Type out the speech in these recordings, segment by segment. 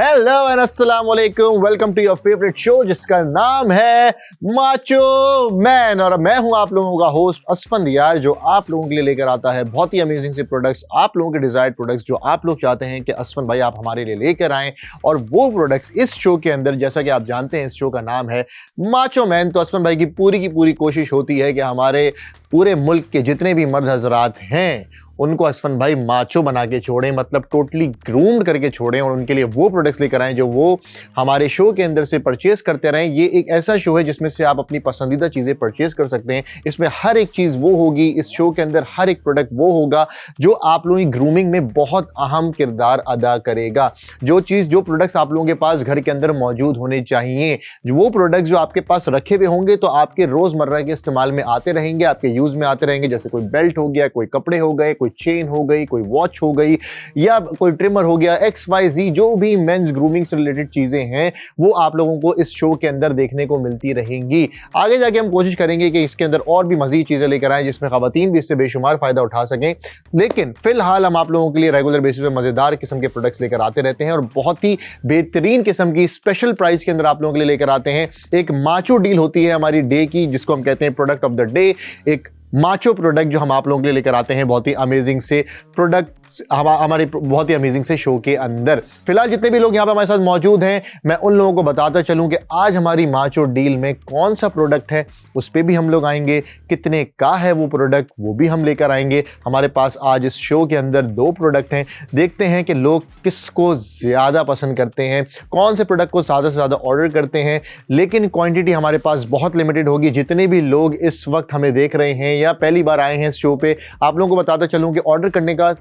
Hello and अस्सलाम वालेकुम, welcome to your favourite show जिसका नाम है माचो मैन। और मैं हूं आप लोगों का होस्ट असफन यार, जो आप लोगों के लिए लेकर आता है बहुत ही अमेजिंग से प्रोडक्ट्स, आप लोगों के डिजायर्ड प्रोडक्ट्स जो आप लोग चाहते हैं कि असफन भाई आप हमारे लिए लेकर आएं। और वो प्रोडक्ट्स इस शो के अंदर, जैसा कि आप जानते हैं इस शो का नाम है माचो मैन, तो असफन भाई की पूरी कोशिश होती है कि हमारे पूरे मुल्क के जितने भी मर्द हजरात हैं उनको असफन भाई माचो बना के छोड़ें, मतलब टोटली ग्रूम्ड करके छोड़ें और उनके लिए वो प्रोडक्ट्स लेकर आएं जो वो हमारे शो के अंदर से परचेज करते रहें। ये एक ऐसा शो है जिसमें से आप अपनी पसंदीदा चीज़ें परचेज कर सकते हैं। इसमें हर एक चीज़ वो होगी, इस शो के अंदर हर एक प्रोडक्ट वो होगा जो आप लोगों की ग्रूमिंग में बहुत अहम किरदार अदा करेगा। जो प्रोडक्ट्स आप लोगों के पास घर के अंदर मौजूद होने चाहिए, वो प्रोडक्ट्स जो आपके पास रखे हुए होंगे तो आपके रोज़मर्रा के इस्तेमाल में आते रहेंगे, आपके यूज़ में आते रहेंगे। जैसे कोई बेल्ट हो गया, कोई कपड़े हो गए, कोई चेन हो गई, कोई वॉच हो गई, या कोई ट्रिमर हो गया, XYZ जो भी मेंस ग्रूमिंग से रिलेटेड चीजें हैं वो आप लोगों को इस शो के अंदर देखने को मिलती रहेंगी। आगे जाके हम कोशिश करेंगे कि इसके अंदर और भी मजीद चीजें लेकर आएं जिसमें खवातीन भी इससे बेशुमार फायदा उठा सकें। लेकिन फिलहाल हम आप लोगों के लिए रेगुलर बेसिस पे मजेदार किस्म के प्रोडक्ट्स लेकर आते रहते हैं और बहुत ही बेहतरीन किस्म की स्पेशल प्राइस के अंदर आप लोगों के लिए लेकर आते हैं। एक माचो डील होती है हमारी डे की, जिसको हम कहते हैं प्रोडक्ट ऑफ द डे। एक माचो प्रोडक्ट जो हम आप लोगों के लिए लेकर आते हैं बहुत ही अमेजिंग से प्रोडक्ट हमारे बहुत ही अमेजिंग से शो के अंदर। फिलहाल जितने भी लोग यहाँ पे हमारे साथ मौजूद हैं, मैं उन लोगों को बताता चलूं कि आज हमारी माचो डील में कौन सा प्रोडक्ट है उस पर भी हम लोग आएंगे, कितने का है वो प्रोडक्ट वो भी हम लेकर आएंगे। हमारे पास आज इस शो के अंदर 2 प्रोडक्ट हैं, देखते हैं कि लोग किसको ज़्यादा पसंद करते हैं, कौन से प्रोडक्ट को ज़्यादा से ज़्यादा ऑर्डर करते हैं। लेकिन क्वांटिटी हमारे पास बहुत लिमिटेड होगी। जितने भी लोग इस वक्त हमें देख रहे हैं या पहली बार आए हैं इस शो पे, आप लोगों को बताता चलूँ कि ऑर्डर करने का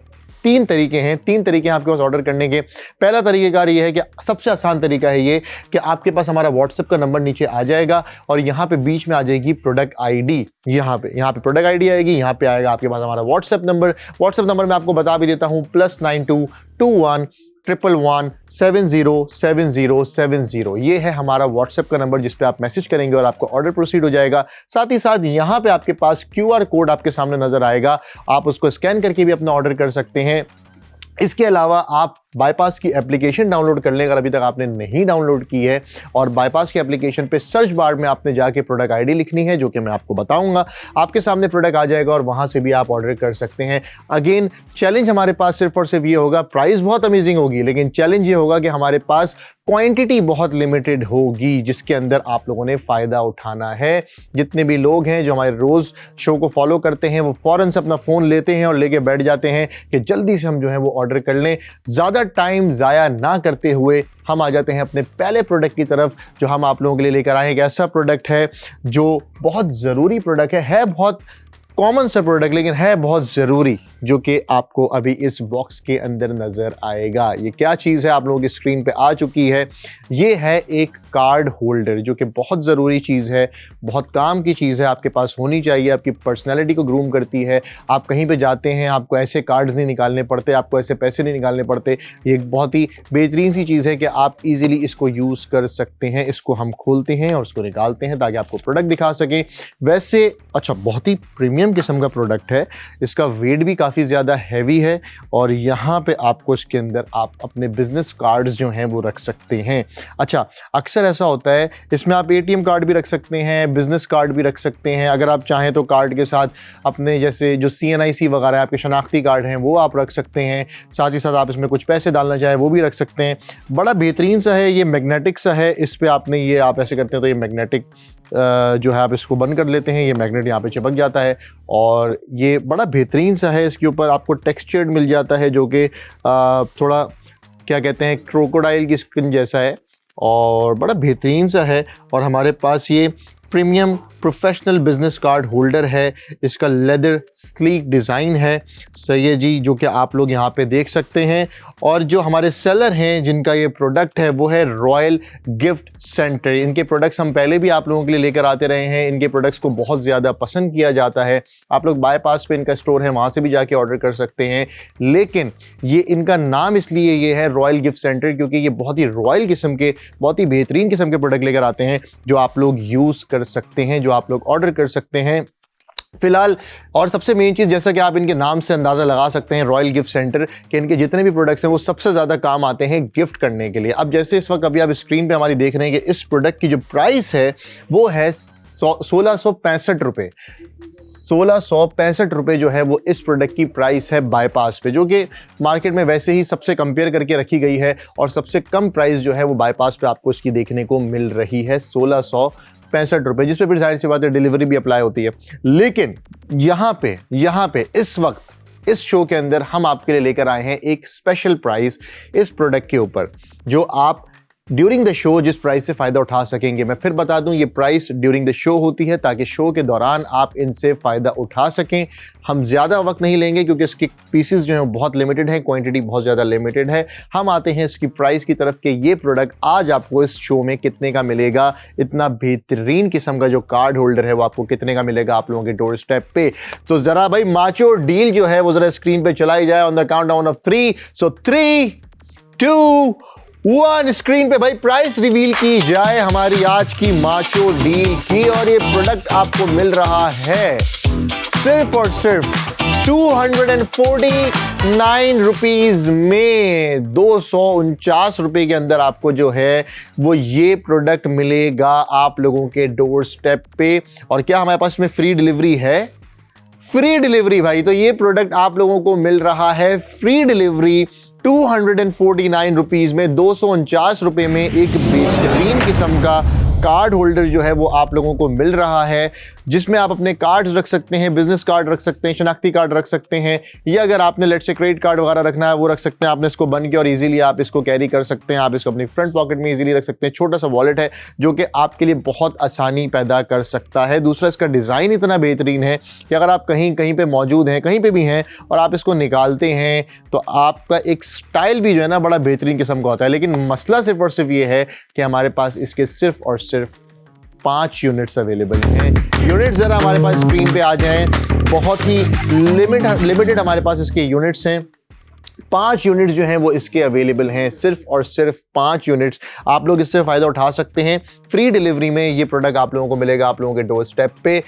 3 तरीके हैं। 3 तरीके हैं आपके पास ऑर्डर करने के। पहला तरीकेकार ये है कि सबसे आसान तरीका है ये कि आपके पास हमारा व्हाट्सएप का नंबर नीचे आ जाएगा और यहाँ पे बीच में आ जाएगी प्रोडक्ट आईडी। यहाँ पे प्रोडक्ट आईडी आएगी, यहाँ पे आएगा आपके पास हमारा व्हाट्सएप नंबर। व्हाट्सएप नंबर मैं आपको बता भी देता हूँ, +92 21 111 707070। ये है हमारा व्हाट्सएप का नंबर जिस पे आप मैसेज करेंगे और आपका ऑर्डर प्रोसीड हो जाएगा। साथ ही साथ यहाँ पे आपके पास QR कोड आपके सामने नजर आएगा, आप उसको स्कैन करके भी अपना ऑर्डर कर सकते हैं। इसके अलावा आप बाईपास की एप्लीकेशन डाउनलोड कर लें अगर अभी तक आपने नहीं डाउनलोड की है, और बाईपास की एप्लीकेशन पे सर्च बार में आपने जाके प्रोडक्ट आईडी लिखनी है जो कि मैं आपको बताऊंगा। आपके सामने प्रोडक्ट आ जाएगा और वहां से भी आप ऑर्डर कर सकते हैं। अगेन चैलेंज हमारे पास सिर्फ और सिर्फ ये होगा, प्राइस बहुत अमेजिंग होगी लेकिन चैलेंज ये होगा कि हमारे पास क्वांटिटी बहुत लिमिटेड होगी जिसके अंदर आप लोगों ने फ़ायदा उठाना है। जितने भी लोग हैं जो हमारे रोज़ शो को फॉलो करते हैं वो फ़ौरन से अपना फ़ोन लेते हैं और लेके बैठ जाते हैं कि जल्दी से हम जो है वो ऑर्डर कर लें। ज़्यादा टाइम ज़ाया ना करते हुए हम आ जाते हैं अपने पहले प्रोडक्ट की तरफ जो हम आप लोगों के लिए लेकर आए। एक ऐसा प्रोडक्ट है जो बहुत ज़रूरी प्रोडक्ट है बहुत कॉमन सा प्रोडक्ट लेकिन है बहुत ज़रूरी, जो कि आपको अभी इस बॉक्स के अंदर नज़र आएगा। ये क्या चीज़ है आप लोगों की स्क्रीन पे आ चुकी है। ये है एक कार्ड होल्डर जो कि बहुत ज़रूरी चीज़ है, बहुत काम की चीज़ है, आपके पास होनी चाहिए, आपकी पर्सनैलिटी को ग्रूम करती है। आप कहीं पे जाते हैं आपको ऐसे कार्ड्स नहीं निकालने पड़ते, आपको ऐसे पैसे नहीं निकालने पड़ते। ये एक बहुत ही बेहतरीन सी चीज़ है कि आप ईज़िली इसको यूज़ कर सकते हैं। इसको हम खोलते हैं और उसको निकालते हैं ताकि आपको प्रोडक्ट दिखा सकें। वैसे अच्छा, बहुत ही प्रीमियम किस्म का प्रोडक्ट है, इसका वेट भी काफ़ी ज़्यादा हैवी है और यहाँ पे आपको इसके अंदर आप अपने बिजनेस कार्ड्स जो हैं वो रख सकते हैं। अच्छा, अक्सर ऐसा होता है इसमें आप ATM कार्ड भी रख सकते हैं, बिजनेस कार्ड भी रख सकते हैं। अगर आप चाहें तो कार्ड के साथ अपने जैसे जो CNIC वगैरह आपके शनाख्ती कार्ड हैं वो आप रख सकते हैं। साथ ही साथ आप इसमें कुछ पैसे डालना चाहें वो भी रख सकते हैं। बड़ा बेहतरीन सा है, ये मैग्नेटिक सा है। इस पर आपने ये आप ऐसे करते हैं तो ये मैग्नेटिक जो है आप इसको बंद कर लेते हैं, ये मैग्नेट यहाँ पे चिपक जाता है और ये बड़ा बेहतरीन सा है। इसके ऊपर आपको टेक्सचर्ड मिल जाता है जो कि थोड़ा क्या कहते हैं क्रोकोडाइल की स्किन जैसा है और बड़ा बेहतरीन सा है। और हमारे पास ये premium professional business card holder है, इसका लेदर स्लीक डिज़ाइन है। सही है जी, जो कि आप लोग यहाँ पे देख सकते हैं। और जो हमारे सेलर हैं जिनका ये प्रोडक्ट है वो है रॉयल गिफ्ट सेंटर। इनके प्रोडक्ट्स हम पहले भी आप लोगों के लिए लेकर आते रहे हैं, इनके प्रोडक्ट्स को बहुत ज़्यादा पसंद किया जाता है। आप लोग बाईपास पे इनका स्टोर है, वहाँ से भी जाके ऑर्डर कर सकते हैं। लेकिन ये इनका नाम इसलिए ये है रॉयल गिफ्ट सेंटर क्योंकि ये बहुत ही रॉयल किस्म के, बहुत ही बेहतरीन किस्म के प्रोडक्ट लेकर आते हैं जो आप लोग यूज़ कर सकते हैं, जो आप लोग ऑर्डर कर सकते हैं। फिलहाल। और सबसे मेन चीज़, जैसा कि आप इनके नाम से अंदाज़ा लगा सकते हैं, रॉयल गिफ्ट सेंटर, कि इनके जितने भी प्रोडक्ट्स हैं वो सबसे ज़्यादा काम आते हैं गिफ्ट करने के लिए। अब जैसे इस वक्त अभी आप स्क्रीन पे हमारी देख रहे हैं कि इस प्रोडक्ट की जो प्राइस है वो है 1665 रुपये। 1665 रुपये जो है वो इस प्रोडक्ट की प्राइस है बाईपास पे, जो कि मार्केट में वैसे ही सबसे कंपेयर करके रखी गई है और सबसे कम प्राइस जो है वो बाईपास पे आपको इसकी देखने को मिल रही है 1665 रुपये, जिस पे फिर जाहिर सी बात है डिलीवरी भी अप्लाई होती है। लेकिन यहाँ पे इस वक्त इस शो के अंदर हम आपके लिए लेकर आए हैं एक स्पेशल प्राइस इस प्रोडक्ट के ऊपर, जो आप ड्यूरिंग द शो जिस प्राइस से फ़ायदा उठा सकेंगे। मैं फिर बता दूं, ये प्राइस ड्यूरिंग द शो होती है ताकि शो के दौरान आप इनसे फ़ायदा उठा सकें। हम ज़्यादा वक्त नहीं लेंगे क्योंकि इसकी पीसेस जो हैं बहुत लिमिटेड हैं, क्वांटिटी बहुत ज़्यादा लिमिटेड है। हम आते हैं इसकी प्राइस की तरफ कि ये प्रोडक्ट आज आपको इस शो में कितने का मिलेगा। इतना बेहतरीन किस्म का जो कार्ड होल्डर है वो आपको कितने का मिलेगा आप लोगों के डोर स्टेप पे। तो ज़रा भाई माचो डील जो है वो ज़रा स्क्रीन पर चलाई जाए on the countdown of 3। So 3, 2, 1 screen पे भाई प्राइस रिवील की जाए हमारी आज की माचो डील की। और ये प्रोडक्ट आपको मिल रहा है सिर्फ और सिर्फ 249 रुपीज में। 249 रुपए के अंदर आपको जो है वो ये प्रोडक्ट मिलेगा आप लोगों के डोर स्टेप पे। और क्या हमारे पास में फ्री डिलीवरी है? फ्री डिलीवरी भाई। तो ये प्रोडक्ट आप लोगों को मिल रहा है फ्री डिलीवरी 249 रुपीज़ में। 249 रुपये में एक बेहतरीन किस्म का कार्ड होल्डर जो है वो आप लोगों को मिल रहा है, जिसमें आप अपने कार्ड्स रख सकते हैं, बिजनेस कार्ड रख सकते हैं, शनाख्ती कार्ड रख सकते हैं, या अगर आपने लेट्स से क्रेडिट कार्ड वगैरह रखना है वो रख सकते हैं। आपने इसको बन के और इजीली आप इसको कैरी कर सकते हैं। आप इसको अपनी फ्रंट पॉकेट में इजीली रख सकते हैं। छोटा सा वॉलेट है जो कि आपके लिए बहुत आसानी पैदा कर सकता है। दूसरा, इसका डिज़ाइन इतना बेहतरीन है कि अगर आप कहीं पे मौजूद हैं, कहीं पे भी हैं और आप इसको निकालते हैं तो आपका एक स्टाइल भी जो है ना बड़ा बेहतरीन किस्म का होता है। लेकिन मसला सिर्फ और सिर्फ ये है कि हमारे पास इसके सिर्फ और सिर्फ 5 यूनिट्स अवेलेबल हैं। यूनिट्स ज़रा हमारे पास स्क्रीन पे आ जाएं। बहुत ही लिमिटेड हमारे पास इसके यूनिट्स हैं। 5 यूनिट्स जो हैं वो इसके अवेलेबल हैं। सिर्फ और सिर्फ 5 यूनिट्स आप लोग इससे फ़ायदा उठा सकते हैं। फ्री डिलीवरी में ये प्रोडक्ट आप लोगों को मिलेगा आप लोगों के डोर स्टेप पे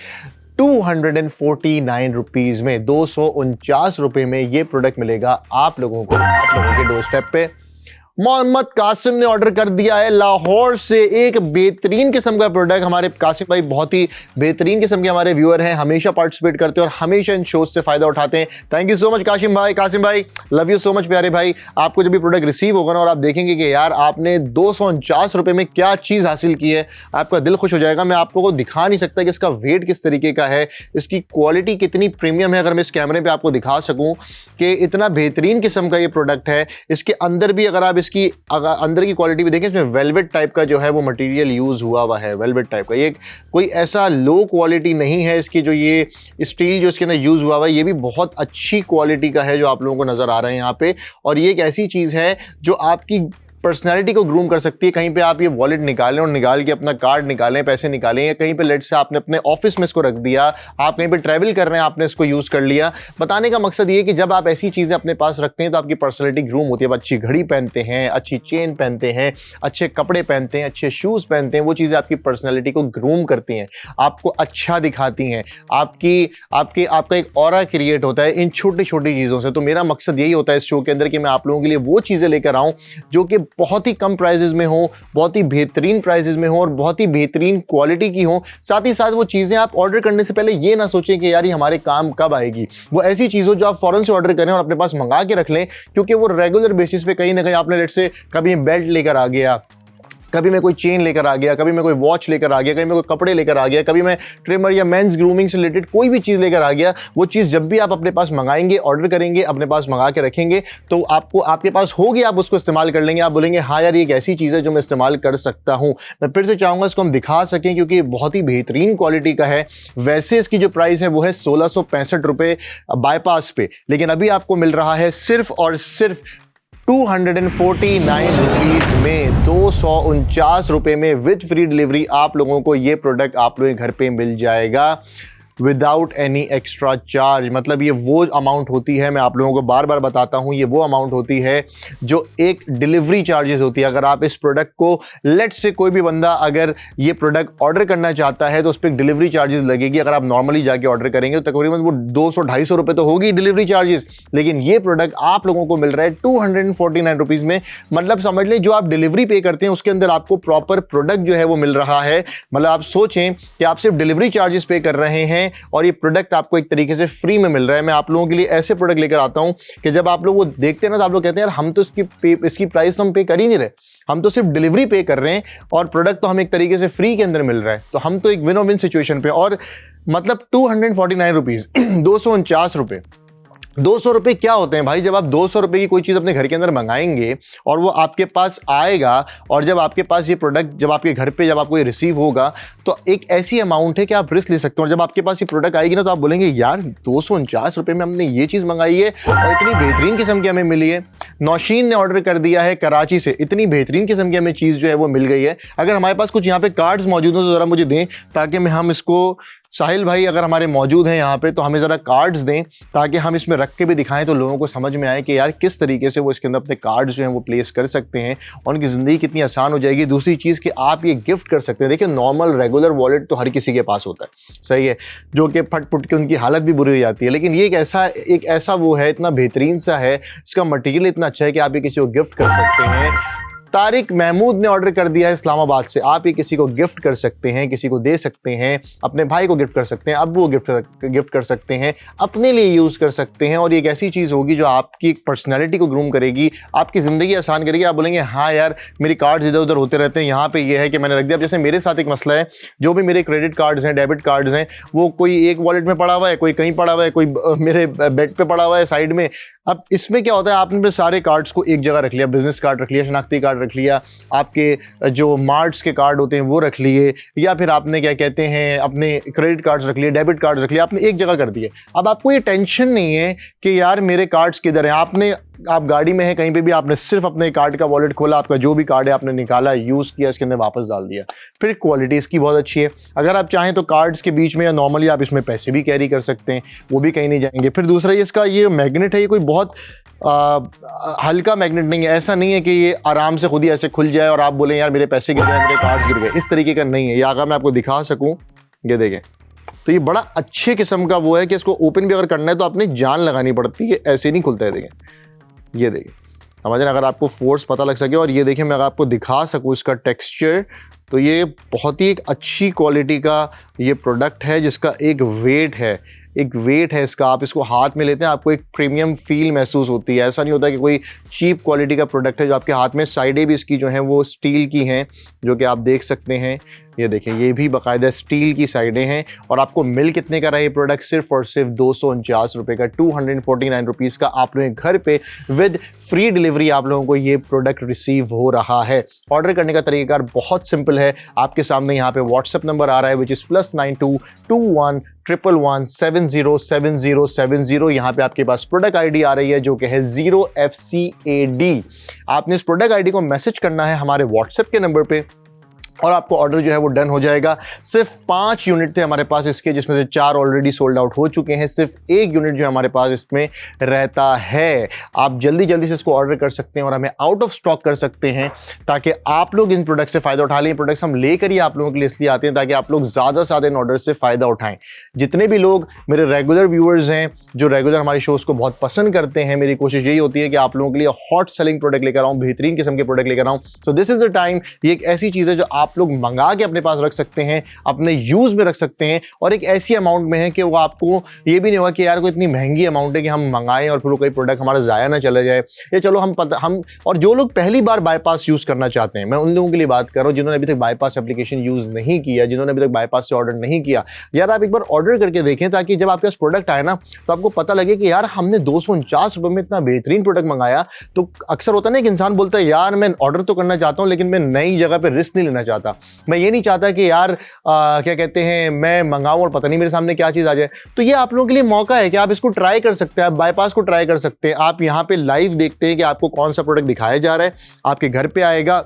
249 रुपीज़ में। 249 रुपये में ये प्रोडक्ट मिलेगा आप लोगों के डोर स्टेप पे। मोहम्मद कासिम ने ऑर्डर कर दिया है लाहौर से एक बेहतरीन किस्म का प्रोडक्ट। हमारे कासिम भाई बहुत ही बेहतरीन किस्म के हमारे व्यूअर हैं, हमेशा पार्टिसिपेट करते हैं और हमेशा इन शोज से फ़ायदा उठाते हैं। Thank you so much Qasim भाई, लव यू सो मच प्यारे भाई। आपको जब भी प्रोडक्ट रिसीव होगा ना और आप देखेंगे कि यार आपने 249 रुपये में क्या चीज़ हासिल की है, आपका दिल खुश हो जाएगा। मैं आपको दिखा नहीं सकता कि इसका वेट किस तरीके का है, इसकी क्वालिटी कितनी प्रीमियम है। अगर मैं इस कैमरे पर आपको दिखा सकूँ कि इतना बेहतरीन किस्म का ये प्रोडक्ट है। इसके अंदर भी अगर आप इसकी अंदर की क्वालिटी भी देखें, इसमें वेलवेट टाइप का जो है वो मटेरियल यूज़ हुआ है, वेलवेट टाइप का। ये कोई ऐसा लो क्वालिटी नहीं है। इसकी जो ये स्टील जो इसके अंदर यूज़ हुआ है ये भी बहुत अच्छी क्वालिटी का है जो आप लोगों को नज़र आ रहा है यहाँ पे। और ये एक ऐसी चीज़ है जो आपकी पर्सनैलिटी को ग्रूम कर सकती है। कहीं पे आप ये वॉलेट निकालें और निकाल के अपना कार्ड निकालें, पैसे निकालें, या कहीं पे लेट से आपने अपने ऑफिस में इसको रख दिया, आप कहीं पे ट्रैवल कर रहे हैं, आपने इसको यूज़ कर लिया। बताने का मकसद ये है कि जब आप ऐसी चीज़ें अपने पास रखते हैं तो आपकी पर्सनैलिटी ग्रूम होती है। आप अच्छी घड़ी पहनते हैं, अच्छी चेन पहनते हैं, अच्छे कपड़े पहनते हैं, अच्छे शूज़ पहनते हैं, वो चीज़ें आपकी पर्सनैलिटी को ग्रूम करती हैं, आपको अच्छा दिखाती हैं, आपका एक ऑरा क्रिएट होता है इन छोटी छोटी चीज़ों से। तो मेरा मकसद यही होता है इस शो के अंदर कि मैं आप लोगों के लिए वो चीज़ें लेकर आऊँ जो कि बहुत ही कम प्राइजेस में हो, बहुत ही बेहतरीन प्राइजेस में हो और बहुत ही बेहतरीन क्वालिटी की हो। साथ ही साथ वो चीज़ें आप ऑर्डर करने से पहले ये ना सोचें कि यार ये हमारे काम कब आएगी। वो ऐसी चीज़ हो जो आप फौरन से ऑर्डर करें और अपने पास मंगा के रख लें, क्योंकि वो रेगुलर बेसिस पे कहीं ना कहीं आपने लेट से कभी बेल्ट लेकर आ गया, कभी मैं कोई चेन लेकर आ गया, कभी मैं कोई वॉच लेकर आ गया, कभी मैं कोई कपड़े लेकर आ गया, कभी मैं ट्रिमर या मेंस ग्रूमिंग से रिलेटेड कोई भी चीज़ लेकर आ गया, वो चीज़ जब भी आप अपने पास मंगाएंगे, ऑर्डर करेंगे, अपने पास मंगा के रखेंगे तो आपको आपके पास होगी, आप उसको इस्तेमाल कर लेंगे। आप बोलेंगे हाँ यार ये एक ऐसी चीज़ है जो मैं इस्तेमाल कर सकता हूँ। मैं फिर से चाहूँगा इसको हम दिखा सकें क्योंकि बहुत ही बेहतरीन क्वालिटी का है। वैसे इसकी जो प्राइस है वो है 1665 रुपये बाईपास पे, लेकिन अभी आपको मिल रहा है सिर्फ और सिर्फ 249 रुपीज़ में। 249 रुपये में विद फ्री डिलीवरी आप लोगों को ये प्रोडक्ट आप लोगों के घर पे मिल जाएगा। Without any extra charge. मतलब ये वो अमाउंट होती है, मैं आप लोगों को बार बार बताता हूँ, ये वो अमाउंट होती है जो एक डिलीवरी चार्जेस होती है। अगर आप इस प्रोडक्ट को, लेट से कोई भी बंदा अगर ये प्रोडक्ट ऑर्डर करना चाहता है तो उस पर एक डिलीवरी चार्जेस लगेगी। अगर आप नॉर्मली जाके ऑर्डर करेंगे तो तकरीबन वो 200-250 रुपये तो होगी डिलीवरी चार्जेस, लेकिन ये प्रोडक्ट आप लोगों को मिल रहा है 249 रुपीज़ में। मतलब समझ लें जो आप डिलीवरी पे करते हैं उसके अंदर आपको प्रॉपर प्रोडक्ट जो है वो मिल रहा है। मतलब आप सोचें कि आप सिर्फ डिलीवरी चार्जेस पे कर रहे हैं और ये प्रोडक्ट आपको एक तरीके से फ्री में मिल रहा है। मैं आप लोगों के लिए ऐसे प्रोडक्ट लेकर आता हूं कि जब आप लोग वो देखते हैं ना तो आप लोग कहते हैं यार हम तो इसकी प्राइस तो हम पे कर ही नहीं रहे, हम तो सिर्फ डिलीवरी पे कर रहे हैं और प्रोडक्ट तो हमें एक तरीके से फ्री के अंदर मिल रहा है। तो हम तो एक विन विन सिचुएशन पे, और मतलब 249 रुपीज़ 249 रुपये 200 रुपये क्या होते हैं भाई? जब आप 200 रुपये की कोई चीज़ अपने घर के अंदर मंगाएंगे और वो आपके पास आएगा और जब आपके पास ये प्रोडक्ट जब आपके घर पे जब आपको ये रिसीव होगा तो एक ऐसी अमाउंट है कि आप रिस्क ले सकते हो। और जब आपके पास ये प्रोडक्ट आएगी ना तो आप बोलेंगे यार 249 रुपये में हमने ये चीज़ मंगाई है और इतनी बेहतरीन किस्म की हमें मिली है। नौशीन ने ऑर्डर कर दिया है कराची से, इतनी बेहतरीन किस्म की हमें चीज़ जो है वो मिल गई है। अगर हमारे पास कुछ यहाँ पे कार्ड्स मौजूद हो तो ज़रा मुझे दें ताकि हम इसको, साहिल भाई अगर हमारे मौजूद हैं यहाँ पे तो हमें ज़रा कार्ड्स दें ताकि हम इसमें रख के भी दिखाएं तो लोगों को समझ में आए कि यार किस तरीके से वो इसके अंदर अपने कार्ड्स जो हैं वो प्लेस कर सकते हैं और उनकी ज़िंदगी कितनी आसान हो जाएगी। दूसरी चीज़ कि आप ये गिफ्ट कर सकते हैं। देखिए नॉर्मल रेगुलर वॉलेट तो हर किसी के पास होता है, सही है, जो कि फट फुट के उनकी हालत भी बुरी हो जाती है, लेकिन ये एक ऐसा वो है, इतना बेहतरीन सा है, इसका मटीरियल इतना अच्छा है कि आप ये किसी को गिफ्ट कर सकते हैं। तारिक महमूद ने ऑर्डर कर दिया है इस्लामाबाद से, आप ये किसी को गिफ्ट कर सकते हैं, किसी को दे सकते हैं, अपने भाई को गिफ्ट कर सकते हैं, अब्बू को गिफ्ट कर सकते हैं, अपने लिए यूज़ कर सकते हैं। और ये एक ऐसी चीज़ होगी जो आपकी पर्सनैलिटी को ग्रूम करेगी, आपकी ज़िंदगी आसान करेगी। आप बोलेंगे हाँ यार मेरी कार्ड्स इधर उधर होते रहते हैं, यहाँ पे ये है कि मैंने रख दिया। अब जैसे मेरे साथ एक मसला है, जो भी मेरे क्रेडिट कार्ड्स हैं, डेबिट कार्ड्स हैं, वो कोई एक वॉलेट में पड़ा हुआ है, कोई कहीं पड़ा हुआ है, कोई मेरे बेड पे पड़ा हुआ है साइड में। अब इसमें क्या होता है, आपने सारे कार्ड्स को एक जगह रख लिया, बिजनेस कार्ड रख लिया, शनाख्ती कार्ड रख लिया, आपके जो मार्ट्स के कार्ड होते हैं वो रख लिए, या फिर आपने क्या कहते हैं अपने क्रेडिट कार्ड्स रख लिए, डेबिट कार्ड्स रख लिए, आपने एक जगह कर दिए। अब आपको ये टेंशन नहीं है कि यार मेरे कार्ड्स किधर हैं। आप गाड़ी में है कहीं पे भी, आपने सिर्फ अपने कार्ड का वॉलेट खोला, आपका जो भी कार्ड है आपने निकाला, यूज़ किया, इसके अंदर वापस डाल दिया। फिर क्वालिटी इसकी बहुत अच्छी है। अगर आप चाहें तो कार्ड्स के बीच में या नॉर्मली आप इसमें पैसे भी कैरी कर सकते हैं, वो भी कहीं नहीं जाएंगे। फिर दूसरा इसका ये मैग्नेट है, ये कोई बहुत हल्का मैग्नेट नहीं है। ऐसा नहीं है कि ये आराम से खुद ही ऐसे खुल जाए और आप बोलें यार मेरे पैसे गिर गए, मेरे कार्ड्स गिर गए, इस तरीके का नहीं है। या अगर मैं आपको दिखा सकूँ, ये देखें, तो ये बड़ा अच्छे किस्म का वो है कि इसको ओपन भी अगर करना है तो आपने जान लगानी पड़ती है, ऐसे नहीं खुलता है। देखें, ये देखिए, समझना, अगर आपको फोर्स पता लग सके। और ये देखिए, मैं अगर आपको दिखा सकूँ इसका टेक्सचर, तो ये बहुत ही एक अच्छी क्वालिटी का ये प्रोडक्ट है जिसका एक वेट है इसका। आप इसको हाथ में लेते हैं, आपको एक प्रीमियम फील महसूस होती है। ऐसा नहीं होता कि कोई चीप क्वालिटी का प्रोडक्ट है जो आपके हाथ में। साइडें भी इसकी जो हैं वो स्टील की हैं, जो कि आप देख सकते हैं। ये देखें, ये भी बाकायदा स्टील की साइडें हैं। और आपको मिल कितने का रहा ये प्रोडक्ट? सिर्फ और सिर्फ 249 रुपये का, 249 रुपीज़ का आप लोगों के घर पे विद फ्री डिलीवरी आप लोगों को ये प्रोडक्ट रिसीव हो रहा है। ऑर्डर करने का तरीकाकार बहुत सिंपल है। आपके सामने यहाँ पे व्हाट्सएप नंबर आ रहा है, विच इज़ +92 21 111 707070। यहाँ पे आपके पास प्रोडक्ट आईडी आ रही है जो कि है 0FCAD। आपने इस प्रोडक्ट आईडी को मैसेज करना है हमारे व्हाट्सएप के नंबर पे और आपको ऑर्डर जो है वो डन हो जाएगा। सिर्फ 5 यूनिट थे हमारे पास इसके, जिसमें से 4 ऑलरेडी सोल्ड आउट हो चुके हैं। सिर्फ 1 यूनिट जो हमारे पास इसमें रहता है। आप जल्दी जल्दी से इसको ऑर्डर कर सकते हैं और हमें आउट ऑफ स्टॉक कर सकते हैं ताकि आप लोग इन प्रोडक्ट से फ़ायदा उठा लें। प्रोडक्ट्स हम लेकर ही आप लोगों के लिए इसलिए आते हैं ताकि आप लोग ज़्यादा से ज़्यादा इन ऑर्डर से फ़ायदा उठाएँ। जितने भी लोग मेरे रेगुलर व्यूअर्स हैं, जो रेगुलर हमारे शोज़ को बहुत पसंद करते हैं, मेरी कोशिश यही होती है कि आप लोगों के लिए हॉट सेलिंग प्रोडक्ट लेकर आऊँ, बेहतरीन किस्म के प्रोडक्ट लेकर आऊँ। तो दिस इज़ द टाइम। ये एक ऐसी चीज़ है जो आप लोग मंगा के अपने पास रख सकते हैं, अपने यूज में रख सकते हैं, और एक ऐसी अमाउंट में है कि वो आपको ये भी नहीं होगा कि यार कोई इतनी महंगी अमाउंट है कि हम मंगाएं और फिर वो कोई प्रोडक्ट हमारा ज़ाया ना चला जाए। ये चलो हम और जो लोग पहली बार बाईपास यूज़ करना चाहते हैं, मैं उन लोगों के लिए बात कर रहा हूँ जिन्होंने अभी तक बाईपास एप्लीकेशन यूज़ नहीं किया, जिन्होंने अभी तक बाईपास से ऑर्डर नहीं किया। यार आप एक बार ऑर्डर करके देखें ताकि जब आपके पास प्रोडक्ट आए ना तो आपको पता लगे कि यार हमने 249 रुपये में इतना बेहतरीन प्रोडक्ट मंगाया। तो अक्सर होता है ना कि इंसान बोलता है यार मैं ऑर्डर तो करना चाहता हूँ लेकिन मैं नई जगह पर रिस्क नहीं लेना चाहता, मैं ये नहीं चाहता कि यार क्या कहते हैं मैं मंगाऊं और पता नहीं मेरे सामने क्या चीज़ आ जाए। तो ये आप लोगों के लिए मौका है कि आप इसको ट्राई कर सकते हैं, आप बाईपास को ट्राई कर सकते हैं। आप यहाँ पे लाइव देखते हैं कि आपको कौन सा प्रोडक्ट दिखाया जा रहा है, आपके घर पे आएगा,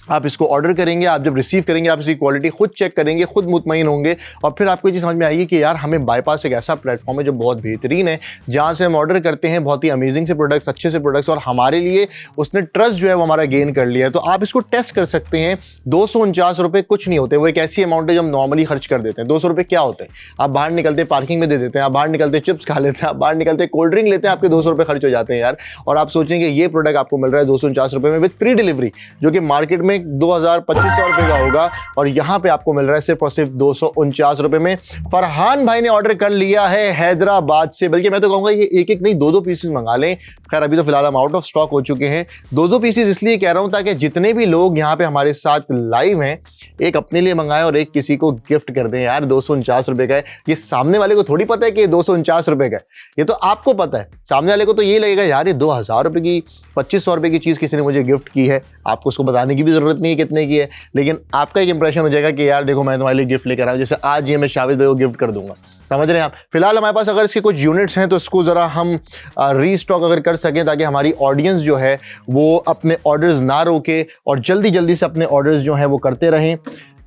आप इसको ऑर्डर करेंगे, आप जब रिसीव करेंगे आप इसकी क्वालिटी खुद चेक करेंगे, खुद मुतमईन होंगे और फिर आपको ये चीज़ समझ में आएगी कि यार हमें बाईपास एक ऐसा प्लेटफॉर्म है जो बहुत बेहतरीन है, जहाँ से हम ऑर्डर करते हैं बहुत ही अमेजिंग से प्रोडक्ट्स, अच्छे से प्रोडक्ट्स, और हमारे लिए उसने ट्रस्ट जो है वो हमारा गेन कर लिया है। तो आप इसको टेस्ट कर सकते हैं। 249 रुपये कुछ नहीं होते, वो एक ऐसी अमाउंट है जो हम नॉर्मली खर्च कर देते हैं। 200 रुपये क्या होते हैं? आप बाहर निकलते पार्किंग में दे देते हैं, आप बाहर निकलते चिप्स खा लेते हैं, आप बाहर निकलते कोल्ड ड्रिंक लेते हैं, आपके 200 रुपये खर्च हो जाते हैं यार। और आप सोचेंगे ये प्रोडक्ट आपको मिल रहा है 249 रुपये में विद फ्री डिलीवरी, जो कि मार्केट में 2000-2500 रुपये का होगा, और यहाँ पे आपको मिल रहा है सिर्फ और सिर्फ 249 रुपये में। फरहान भाई ने ऑर्डर कर लिया है हैदराबाद से, बल्कि मैं तो कहूँगा ये एक एक नहीं 2-2 पीसेस मंगा लें। खैर अभी तो फिलहाल हम आउट ऑफ स्टॉक हो चुके हैं। 2-2 पीसेस इसलिए कह रहा हूँ ताकि जितने भी लोग यहाँ पे हमारे साथ लाइव हैं, एक अपने लिए मंगाएं और एक किसी को गिफ्ट कर दें। यार 249 रुपये का है, ये सामने वाले को थोड़ी पता है कि 249 रुपये का है, ये तो आपको पता है। सामने वाले को तो ये लगेगा यार ये 2000 रुपये की 2500 रुपये की चीज़ किसी ने मुझे गिफ्ट की है, आपको उसको बताने की भी ज़रूरत नहीं है कितने की है, लेकिन आपका एक इंप्रेशन हो जाएगा कि यार देखो मैं तुम्हारे लिए गिफ्ट लेकर आया हूँ। जैसे आज ये मैं शाविद भाई को गिफ्ट कर दूंगा, समझ रहे हैं आप। फिलहाल हमारे पास अगर इसके कुछ यूनिट्स हैं तो इसको ज़रा हम रीस्टॉक अगर कर सकें, ताकि हमारी ऑडियंस जो है वो अपने ऑर्डर्स ना रोके और जल्दी जल्दी से अपने ऑर्डर्स जो हैं वो करते रहें।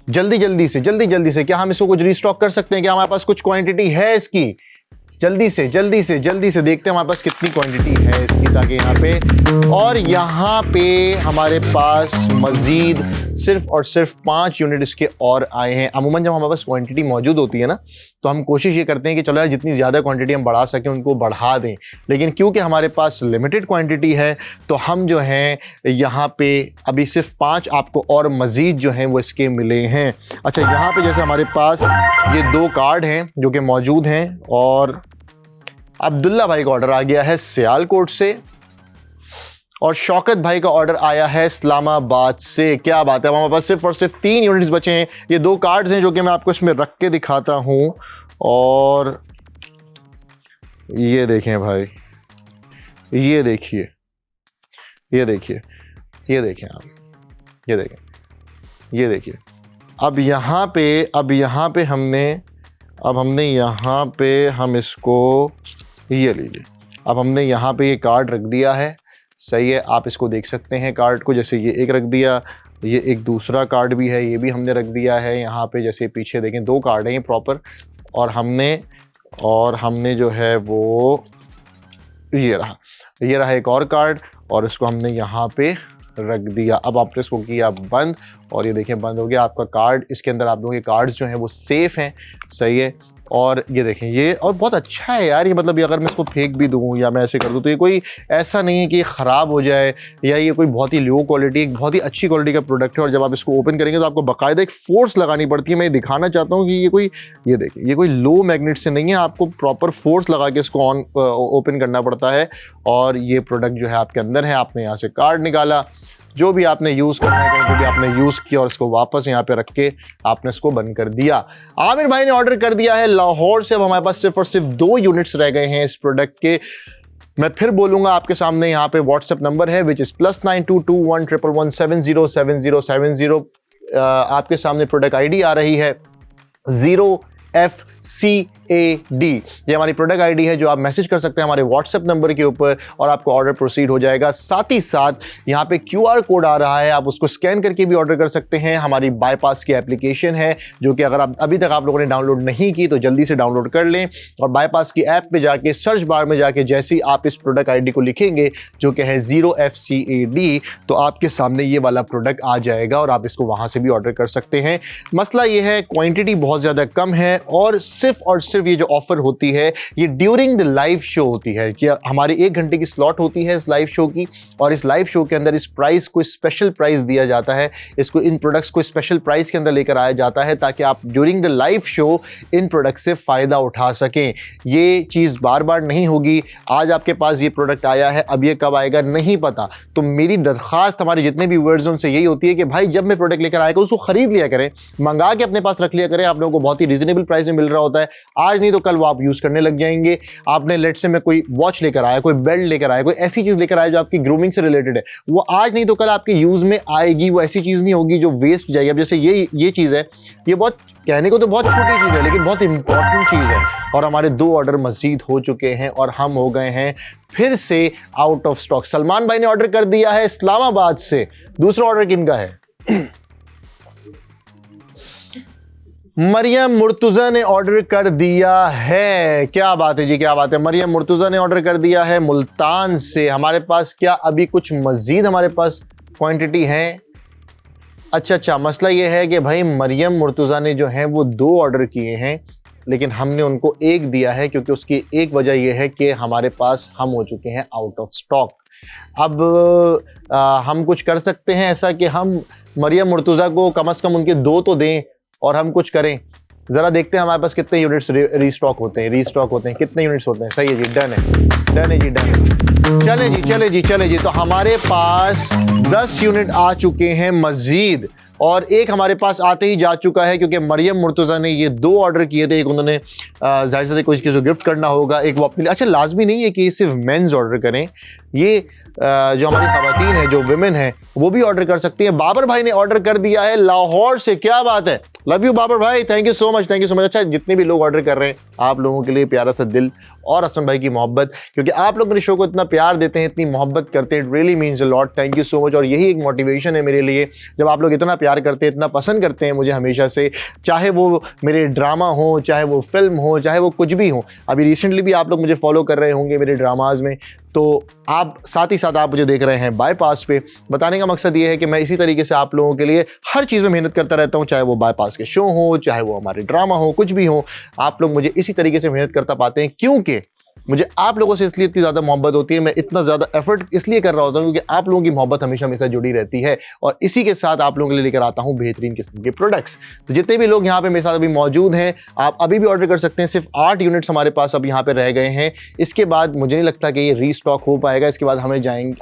जल्दी जल्दी से क्या हम इसको कुछ रीस्टॉक कर सकते हैं? क्या हमारे पास कुछ क्वांटिटी है इसकी? जल्दी से देखते हैं हमारे पास कितनी क्वांटिटी है इसकी, ताकि यहाँ पे, और यहाँ पे हमारे पास मज़ीद सिर्फ और सिर्फ 5 यूनिट इसके और आए हैं। अमूमन जब हमारे पास क्वांटिटी मौजूद होती है ना, तो हम कोशिश ये करते हैं कि चलो यार जितनी ज़्यादा क्वांटिटी हम बढ़ा सकें उनको बढ़ा दें, लेकिन क्योंकि हमारे पास लिमिटेड क्वांटिटी है तो हम जो हैं यहाँ पे अभी सिर्फ 5 आपको और मज़ीद जो हैं वो इसके मिले हैं। अच्छा, यहाँ पे जैसे हमारे पास ये 2 कार्ड हैं जो कि मौजूद हैं, और अब्दुल्ला भाई का ऑर्डर आ गया है सियालकोट से, और शौकत भाई का ऑर्डर आया है इस्लामाबाद से। क्या बात है, हमारे पास सिर्फ और सिर्फ 3 यूनिट्स बचे हैं। ये 2 कार्ड्स हैं जो कि मैं आपको इसमें रख के दिखाता हूँ, और ये देखें भाई, ये देखिए आप, ये देखिए। अब यहाँ पे हमने यहाँ पे हम इसको, ये लीजिए, अब हमने यहाँ पे ये कार्ड रख दिया है, सही है। आप इसको देख सकते हैं कार्ड को, जैसे ये एक रख दिया, ये एक दूसरा कार्ड भी है, ये भी हमने रख दिया है यहाँ पे। जैसे पीछे देखें 2 कार्ड हैं ये प्रॉपर, और हमने जो है वो ये रहा एक और कार्ड, और इसको हमने यहाँ पे रख दिया। अब आपने इसको किया बंद, और ये देखें बंद हो गया आपका कार्ड। इसके अंदर आप लोगों के कार्ड्स जो हैं वो सेफ़ हैं, सही है। और ये देखें ये, और बहुत अच्छा है यार ये, मतलब ये अगर मैं इसको फेंक भी दूँ या मैं ऐसे कर दूँ तो ये कोई ऐसा नहीं है कि ये ख़राब हो जाए, या ये कोई बहुत ही लो क्वालिटी, एक बहुत ही अच्छी क्वालिटी का प्रोडक्ट है। और जब आप इसको ओपन करेंगे तो आपको बाकायदा एक फोर्स लगानी पड़ती है। मैं ये दिखाना चाहता हूँ कि ये देखिए, ये कोई लो मैग्नेट से नहीं है, आपको प्रॉपर फोर्स लगा के इसको ओपन करना पड़ता है। और ये प्रोडक्ट जो है आपके अंदर है, आपने यहाँ से कार्ड निकाला, जो भी आपने यूज़ करना है, कहीं भी आपने यूज़ किया, और इसको वापस यहाँ पे रख के आपने इसको बंद कर दिया। आमिर भाई ने ऑर्डर कर दिया है लाहौर से। अब हमारे पास सिर्फ और सिर्फ 2 यूनिट्स रह गए हैं इस प्रोडक्ट के। मैं फिर बोलूँगा आपके सामने, यहाँ पे व्हाट्सएप नंबर है विच इज़ +922111707070। आपके सामने प्रोडक्ट ID आ रही है 0FCAD, ये हमारी प्रोडक्ट आईडी है जो आप मैसेज कर सकते हैं हमारे व्हाट्सएप नंबर के ऊपर, और आपको ऑर्डर प्रोसीड हो जाएगा। साथ ही साथ यहाँ पे QR कोड आ रहा है, आप उसको स्कैन करके भी ऑर्डर कर सकते हैं। हमारी बाईपास की एप्लीकेशन है जो कि अगर आप अभी तक आप लोगों ने डाउनलोड नहीं की तो जल्दी से डाउनलोड कर लें, और बाईपास की ऐप पे जाके सर्च बार में जाके जैसे ही आप इस प्रोडक्ट आईडी को लिखेंगे जो कि है 0FCAD, तो आपके सामने ये वाला प्रोडक्ट आ जाएगा और आप इसको वहाँ से भी ऑर्डर कर सकते हैं। मसला ये है क्वान्टिटी बहुत ज़्यादा कम है, और सिर्फ ये जो ऑफर होती है ये ड्यूरिंग द लाइव शो होती है कि हमारी 1 घंटे की स्लॉट होती है इस लाइव शो की, और इस लाइव शो के अंदर इस प्राइस को स्पेशल प्राइस दिया जाता है, इसको इन प्रोडक्ट्स को स्पेशल प्राइस के अंदर लेकर आया जाता है ताकि आप during the live show in product से फ़ायदा उठा सकें। ये चीज़ बार बार नहीं होगी। आज आपके पास ये प्रोडक्ट आया है, अब ये कब आएगा नहीं पता, तो मेरी दरख्वास्त हमारे जितने भी व्यूअर्स हैं उनसे यही होती है कि भाई जब मैं प्रोडक्ट लेकर आएगा उसको ख़रीद लिया करें, मंगा के अपने पास रख लिया करें। आप लोगों को बहुत ही रीजनेबल प्राइस में मिल रहा होता है, आज नहीं तो कल वो आप यूज़ करने लग जाएंगे। आपने लेट से मैं कोई वॉच लेकर आया, कोई बेल्ट लेकर आया, कोई ऐसी चीज़ लेकर आया जो आपकी ग्रूमिंग से रिलेटेड है, वो आज नहीं तो कल आपके यूज़ में आएगी। वो ऐसी चीज़ नहीं होगी जो वेस्ट जाएगी। अब जैसे ये चीज़ है, ये बहुत कहने को तो बहुत छोटी चीज़ है लेकिन बहुत इंपॉर्टेंट चीज़ है, और हमारे 2 ऑर्डर मज़ीद हो चुके हैं और हम हो गए हैं फिर से आउट ऑफ स्टॉक। सलमान भाई ने ऑर्डर कर दिया है इस्लामाबाद से। दूसरा ऑर्डर किनका है? मरियम मुर्तुजा ने ऑर्डर कर दिया है। क्या बात है जी, क्या बात है। मरियम मुर्तुजा ने ऑर्डर कर दिया है मुल्तान से। हमारे पास क्या अभी कुछ मजीद हमारे पास क्वांटिटी है? अच्छा, मसला ये है कि भाई मरियम मुर्तुजा ने जो है वो 2 ऑर्डर किए हैं, लेकिन हमने उनको 1 दिया है, क्योंकि उसकी एक वजह यह है कि हमारे पास हम हो चुके हैं आउट ऑफ स्टॉक। अब हम कुछ कर सकते हैं ऐसा कि हम मरियम मुर्तुजा को कम से कम उनके 2 तो दें और हम कुछ करें। जरा देखते हैं हमारे पास कितने यूनिट्स रीस्टॉक होते हैं, कितने यूनिट्स होते हैं। सही है जी, डन है जी। चले जी। तो हमारे पास 10 यूनिट आ चुके हैं मजीद, और एक हमारे पास आते ही जा चुका है, क्योंकि मरियम मुर्तुजा ने ये 2 ऑर्डर किए थे। एक उन्होंने जाहिर सी कुछ किसी को गिफ्ट करना होगा, एक वो अपने लिए। अच्छा, लाजमी नहीं है कि सिर्फ मेंस ऑर्डर करें, ये जो हमारी खवातीन है, जो विमेन है, वो भी ऑर्डर कर सकती हैं। बाबर भाई ने ऑर्डर कर दिया है लाहौर से। क्या बात है, लव यू बाबर भाई, थैंक यू सो मच। अच्छा, जितने भी लोग ऑर्डर कर रहे हैं, आप लोगों के लिए प्यारा सा दिल और हसन भाई की मोहब्बत, क्योंकि आप लोग मेरे शो को इतना प्यार देते हैं, इतनी मोहब्बत करते हैं, it really means a lot. Thank you so much. और यही एक मोटिवेशन है मेरे लिए, जब आप लोग इतना प्यार करते हैं, इतना पसंद करते हैं मुझे हमेशा से, चाहे वो मेरे ड्रामा हो, चाहे वो फिल्म हो, चाहे वो कुछ भी हो। अभी रिसेंटली भी आप लोग मुझे फॉलो कर रहे होंगे मेरे ड्रामाज में, तो आप साथ ही साथ आप मुझे देख रहे हैं बाईपास पे। बताने का मकसद ये है कि मैं इसी तरीके से आप लोगों के लिए हर चीज़ में मेहनत करता रहता हूँ, चाहे वो बाईपास के शो हो, चाहे वो हमारे ड्रामा हो, कुछ भी हो, आप लोग मुझे इसी तरीके से मेहनत करता पाते हैं, क्योंकि मुझे आप लोगों से इसलिए इतनी ज़्यादा मोहब्बत होती है। मैं इतना ज़्यादा एफर्ट इसलिए कर रहा होता हूँ क्योंकि आप लोगों की मोहब्बत हमेशा मेरे साथ जुड़ी रहती है, और इसी के साथ आप लोगों के लिए लेकर आता हूँ बेहतरीन किस्म के प्रोडक्ट्स। तो जितने भी लोग यहाँ पे मेरे साथ अभी मौजूद हैं, आप अभी भी ऑर्डर कर सकते हैं। सिर्फ 8 यूनिट्स हमारे पास अब यहाँ पे रह गए हैं। इसके बाद मुझे नहीं लगता कि ये रीस्टॉक हो पाएगा। इसके बाद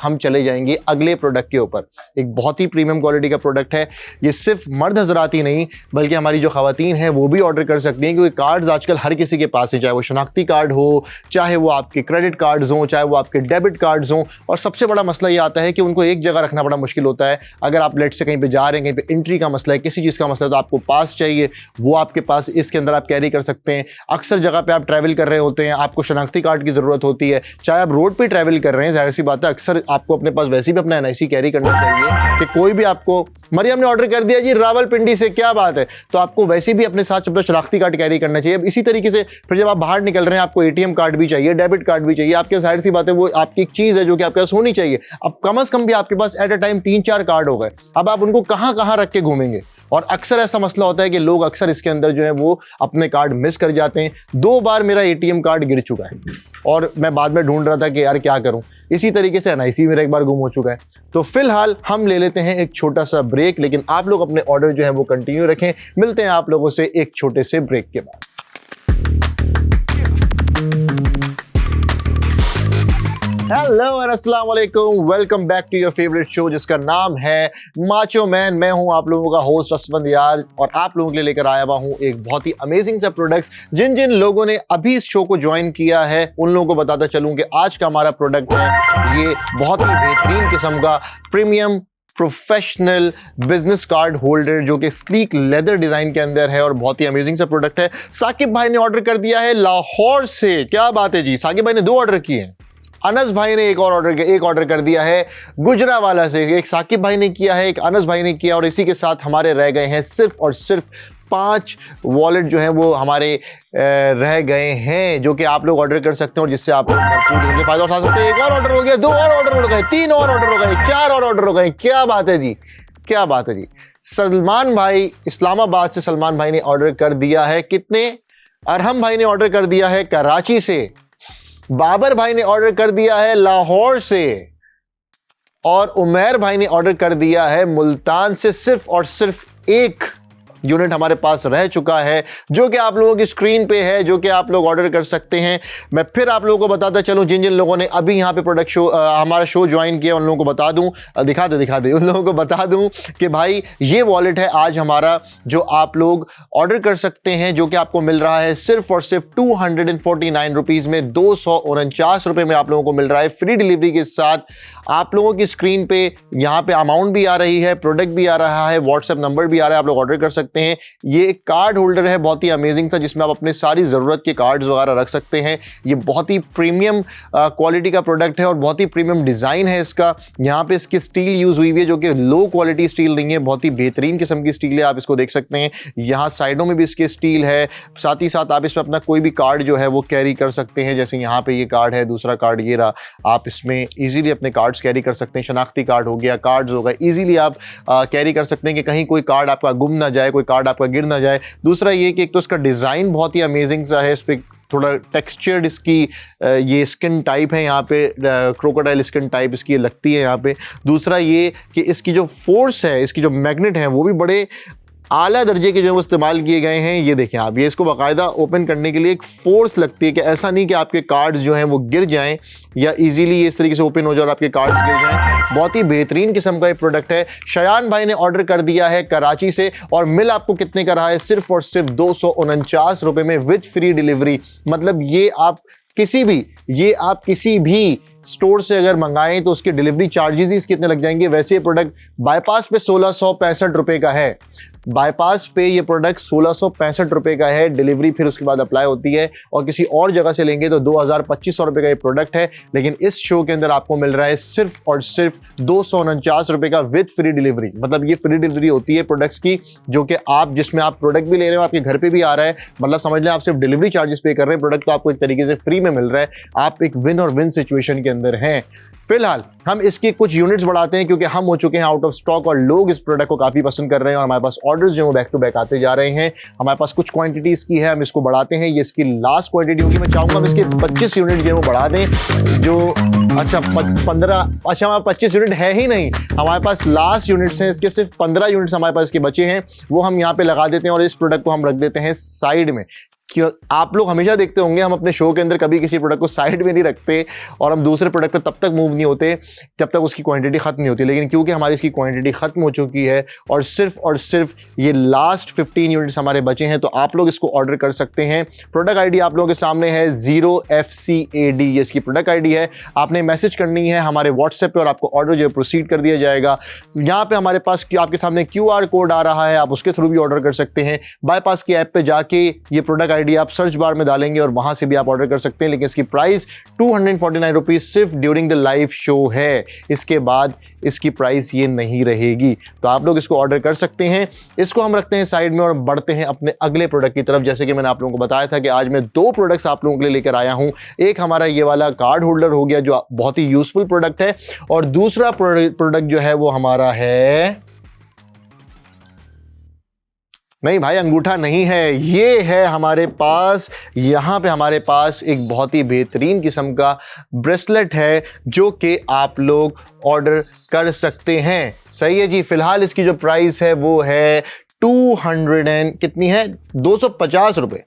हम चले जाएंगे अगले प्रोडक्ट के ऊपर। एक बहुत ही प्रीमियम क्वालिटी का प्रोडक्ट है ये। सिर्फ मर्द हजरात ही नहीं, बल्कि हमारी जो खवातीन हैं वो भी ऑर्डर कर सकती हैं, क्योंकि कार्ड्स आजकल हर किसी के पास है, चाहे वो शनाख्ती कार्ड हो, चाहे वो आपके क्रेडिट कार्ड्स हों, चाहे वो आपके डेबिट कार्ड्स हों। और सबसे बड़ा मसला ये आता है कि उनको एक जगह रखना बड़ा मुश्किल होता है। अगर आप लेट से कहीं पे जा रहे हैं, कहीं पे एंट्री का मसला है, किसी चीज़ का मसला है, तो आपको पास चाहिए, वो आपके पास इसके अंदर आप कैरी कर सकते हैं। अक्सर जगह पे आप ट्रैवल कर रहे होते हैं, आपको शनाख्ती कार्ड की ज़रूरत होती है, चाहे आप रोड पर ट्रैवल कर रहे हैं, जाहिर सी बात है अक्सर आपको अपने पास वैसे भी अपना NIC कैरी करना चाहिए। कि कोई भी आपको, मरियम ने ऑर्डर कर दिया जी रावलपिंडी से, क्या बात है, तो आपको वैसे भी अपने साथ अपना शनाख्ती कार्ड कैरी करना चाहिए। अब इसी तरीके से फिर जब आप बाहर निकल रहे हैं, आपको ATM कार्ड भी चाहिए, डेबिट कार्ड भी चाहिए। आपके जाहिर सी बात है वो आपकी एक चीज़ है जो कि आपके पास होनी चाहिए। अब कम से कम भी आपके पास एट अ टाइम 3-4 कार्ड हो गए, अब आप उनको कहाँ कहाँ रख के घूमेंगे। और अक्सर ऐसा मसला होता है कि लोग अक्सर इसके अंदर जो है वो अपने कार्ड मिस कर जाते हैं। 2 बार मेरा ATM कार्ड गिर चुका है और मैं बाद में ढूंढ रहा था कि यार क्या करूं। इसी तरीके से NIC मेरा एक बार गुम हो चुका है। तो फिलहाल हम ले लेते हैं एक छोटा सा ब्रेक, लेकिन आप लोग अपने ऑर्डर जो है वो कंटिन्यू रखें। मिलते हैं आप लोगों से एक छोटे से ब्रेक के बाद। हेलो और अस्सलाम वालेकुम, welcome back to your favourite show जिसका नाम है माचो मैन। मैं हूं आप लोगों का होस्ट असफंद यार, और आप लोगों के लिए लेकर आया हुआ हूं एक बहुत ही अमेजिंग सा प्रोडक्ट्स। जिन जिन लोगों ने अभी इस शो को ज्वाइन किया है उन लोगों को बताता चलूं कि आज का हमारा प्रोडक्ट है ये बहुत ही बेहतरीन किस्म का premium professional business card holder, जो कि स्लीक लेदर डिजाइन के अंदर है और बहुत ही अमेजिंग सा प्रोडक्ट है। साकिब भाई ने ऑर्डर कर दिया है लाहौर से। क्या बात है जी, साकिब भाई ने 2 ऑर्डर किए हैं। अनस भाई ने एक ऑर्डर कर दिया है गुजरावाला से। एक साकिब भाई ने किया है, एक अनस भाई ने किया, और इसी के साथ हमारे रह गए हैं सिर्फ और सिर्फ 5 वॉलेट जो हैं वो हमारे रह गए हैं, जो कि आप लोग ऑर्डर कर सकते हैं और जिससे आप लोग फायदा उठा सकते हैं। 1 और ऑर्डर हो गया, 2 और ऑर्डर हो गए, 3 और ऑर्डर हो गए, 4 और ऑर्डर हो गए। क्या बात है जी, क्या बात है जी। सलमान भाई इस्लामाबाद से, सलमान भाई ने ऑर्डर कर दिया है कितने? अरहम भाई ने ऑर्डर कर दिया है कराची से। बाबर भाई ने ऑर्डर कर दिया है लाहौर से, और उमैर भाई ने ऑर्डर कर दिया है मुल्तान से। सिर्फ और सिर्फ 1 यूनिट हमारे पास रह चुका है, जो कि आप लोगों की स्क्रीन पे है, जो कि आप लोग ऑर्डर कर सकते हैं। मैं फिर आप लोगों को बताता चलूं, जिन जिन लोगों ने अभी यहाँ पे प्रोडक्ट शो हमारा शो ज्वाइन किया उन लोगों को बता दूं, दिखा दे उन लोगों को बता दूं कि भाई ये वॉलेट है आज हमारा, जो आप लोग ऑर्डर कर सकते हैं, जो कि आपको मिल रहा है सिर्फ और सिर्फ 249 रुपीज़ में, 249 रुपये में आप लोगों को मिल रहा है फ्री डिलीवरी के साथ। आप लोगों की स्क्रीन पे यहाँ पे अमाउंट भी आ रही है, प्रोडक्ट भी आ रहा है, व्हाट्सएप नंबर भी आ रहा है, आप लोग ऑर्डर कर सकते सकते हैं। ये एक कार्ड होल्डर है बहुत ही अमेजिंग सा, जिसमें आप अपने सारी ज़रूरत के कार्ड्स वगैरह रख सकते हैं। ये बहुत ही प्रीमियम क्वालिटी का प्रोडक्ट है और बहुत ही प्रीमियम डिज़ाइन है इसका। यहाँ पे इसकी स्टील यूज़ हुई हुई है जो कि लो क्वालिटी स्टील नहीं है, बहुत ही बेहतरीन किस्म की स्टील है। आप इसको देख सकते हैं, यहाँ साइडों में भी इसके स्टील है। साथ ही साथ आप इसमें अपना कोई भी कार्ड जो है वो कैरी कर सकते हैं। जैसे यहाँ पे ये कार्ड है, दूसरा कार्ड ये रहा, आप इसमें इजीली अपने कार्ड्स कैरी कर सकते हैं। शनाख्ती कार्ड हो गया, कार्ड्स हो गए, इजीली आप कैरी कर सकते हैं कि कहीं कोई कार्ड आपका गुम ना जाए, कोई कार्ड आपका गिर ना जाए। दूसरा ये कि एक तो इसका डिज़ाइन बहुत ही अमेजिंग सा है, इस पर थोड़ा टेक्सचर्ड इसकी ये स्किन टाइप है, यहाँ पे क्रोकोडाइल स्किन टाइप इसकी लगती है यहाँ पे। दूसरा ये कि इसकी जो फोर्स है, इसकी जो मैग्नेट है वो भी बड़े आला दर्जे के जो वो इस्तेमाल किए गए हैं। ये देखें आप, ये इसको बाकायदा ओपन करने के लिए एक फोर्स लगती है कि ऐसा नहीं कि आपके कार्ड्स जो हैं वो गिर जाएं या इजीली इस तरीके से ओपन हो जाए और आपके कार्ड्स गिर जाएं। बहुत ही बेहतरीन किस्म का एक प्रोडक्ट है। शयान भाई ने ऑर्डर कर दिया है कराची से और मिल आपको कितने का रहा है? सिर्फ और सिर्फ 249 रुपये में विद फ्री डिलीवरी। मतलब ये आप किसी भी स्टोर से अगर मंगाएं तो उसके डिलीवरी चार्जेस ही इसके कितने लग जाएंगे। वैसे ये प्रोडक्ट बाईपास पे 1665 रुपए का है। बाईपास पे ये प्रोडक्ट 1665 रुपए का है। डिलीवरी फिर उसके बाद अप्लाई होती है और किसी और जगह से लेंगे तो 2200 रुपए का ये प्रोडक्ट है। लेकिन इस शो के अंदर आपको मिल रहा है सिर्फ और सिर्फ 249 रुपए का विद फ्री डिलीवरी। मतलब ये फ्री डिलीवरी होती है प्रोडक्ट्स की, जो कि आप जिसमें आप प्रोडक्ट भी ले रहे हो, आपके घर पे भी आ रहा है। मतलब समझ लें आप सिर्फ डिलीवरी चार्जेस पे कर रहे हैं, प्रोडक्ट तो आपको एक तरीके से फ्री में मिल रहा है। आप एक विन और विन सिचुएशन के अंदर हैं। फिलहाल हम इसकी कुछ यूनिट्स बढ़ाते हैं क्योंकि हम हो चुके हैं आउट ऑफ स्टॉक और लोग इस प्रोडक्ट को काफ़ी पसंद कर रहे हैं और हमारे पास ऑर्डर्स जो बैक टू बैक आते जा रहे हैं। हमारे पास कुछ क्वांटिटीज़ की है, हम इसको बढ़ाते हैं। ये इसकी लास्ट क्वांटिटी होगी। मैं चाहूँगा हम इसके 25 यूनिट जो वो बढ़ा दें। जो अच्छा 25 यूनिट है ही नहीं, हमारे पास लास्ट यूनिट्स हैं इसके, सिर्फ 15 यूनिट्स हमारे पास इसके बचे हैं। वो हम यहाँ पे लगा देते हैं और इस प्रोडक्ट को हम रख देते हैं साइड में। क्यों आप लोग हमेशा देखते होंगे हम अपने शो के अंदर कभी किसी प्रोडक्ट को साइड में नहीं रखते और हम दूसरे प्रोडक्ट पर तब तक मूव नहीं होते जब तक उसकी क्वांटिटी खत्म नहीं होती। लेकिन क्योंकि हमारी इसकी क्वांटिटी खत्म हो चुकी है और सिर्फ ये लास्ट 15 यूनिट्स हमारे बचे हैं, तो आप लोग इसको ऑर्डर कर सकते हैं। प्रोडक्ट आईडी आप लोगों के सामने है 0FCAD, ये इसकी प्रोडक्ट आईडी है। आपने मैसेज करनी है हमारे व्हाट्सएप पे और आपको ऑर्डर जो है प्रोसीड कर दिया जाएगा। यहाँ पे हमारे पास आपके सामने QR कोड आ रहा है, आप उसके थ्रू भी ऑर्डर कर सकते हैं। बाईपास की ऐप पे जाके ये प्रोडक्ट आईडी आप सर्च बार में डालेंगे और वहां से भी आप ऑर्डर कर सकते हैं। लेकिन इसकी प्राइस 249 रुपीज सिर्फ ड्यूरिंग द लाइव शो है। इसके बाद इसकी प्राइस ये नहीं रहेगी, तो आप लोग इसको ऑर्डर कर सकते हैं। इसको हम रखते हैं साइड में और बढ़ते हैं अपने अगले प्रोडक्ट की तरफ। जैसे कि मैंने आप लोगों को बताया था कि आज मैं 2 प्रोडक्ट्स आप लोगों के लिए लेकर आया हूं। एक हमारा ये वाला कार्ड होल्डर हो गया जो बहुत ही यूजफुल प्रोडक्ट है, और दूसरा प्रोडक्ट जो है वो हमारा है, नहीं भाई अंगूठा नहीं है, ये है हमारे पास, यहाँ पे हमारे पास एक बहुत ही बेहतरीन किस्म का ब्रेसलेट है जो कि आप लोग ऑर्डर कर सकते हैं। सही है जी। फिलहाल इसकी जो प्राइस है वो है 200 कितनी है, 250 रुपये।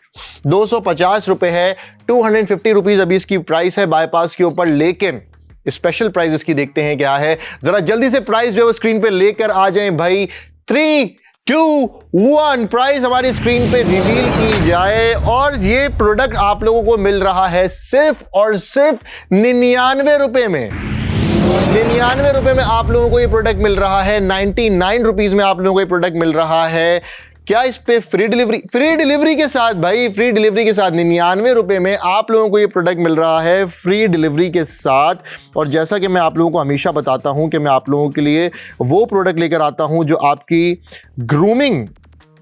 250 रुपये है, 250 रुपीज़ अभी इसकी प्राइस है बाईपास के ऊपर। लेकिन स्पेशल प्राइस इसकी देखते हैं क्या है। जरा जल्दी से प्राइस जो है स्क्रीन पे लेकर आ जाएं भाई। 3, 2, 1 प्राइस हमारी स्क्रीन पे रिवील की जाए। और ये प्रोडक्ट आप लोगों को मिल रहा है सिर्फ और सिर्फ 99 रुपए में। 99 रुपए में आप लोगों को ये प्रोडक्ट मिल रहा है। 99 रुपीज में आप लोगों को ये प्रोडक्ट मिल रहा है। क्या इस पे फ्री डिलीवरी के साथ भाई, फ्री डिलीवरी के साथ 99 रुपए में आप लोगों को ये प्रोडक्ट मिल रहा है फ्री डिलीवरी के साथ। और जैसा कि मैं आप लोगों को हमेशा बताता हूं कि मैं आप लोगों के लिए वो प्रोडक्ट लेकर आता हूं जो आपकी ग्रूमिंग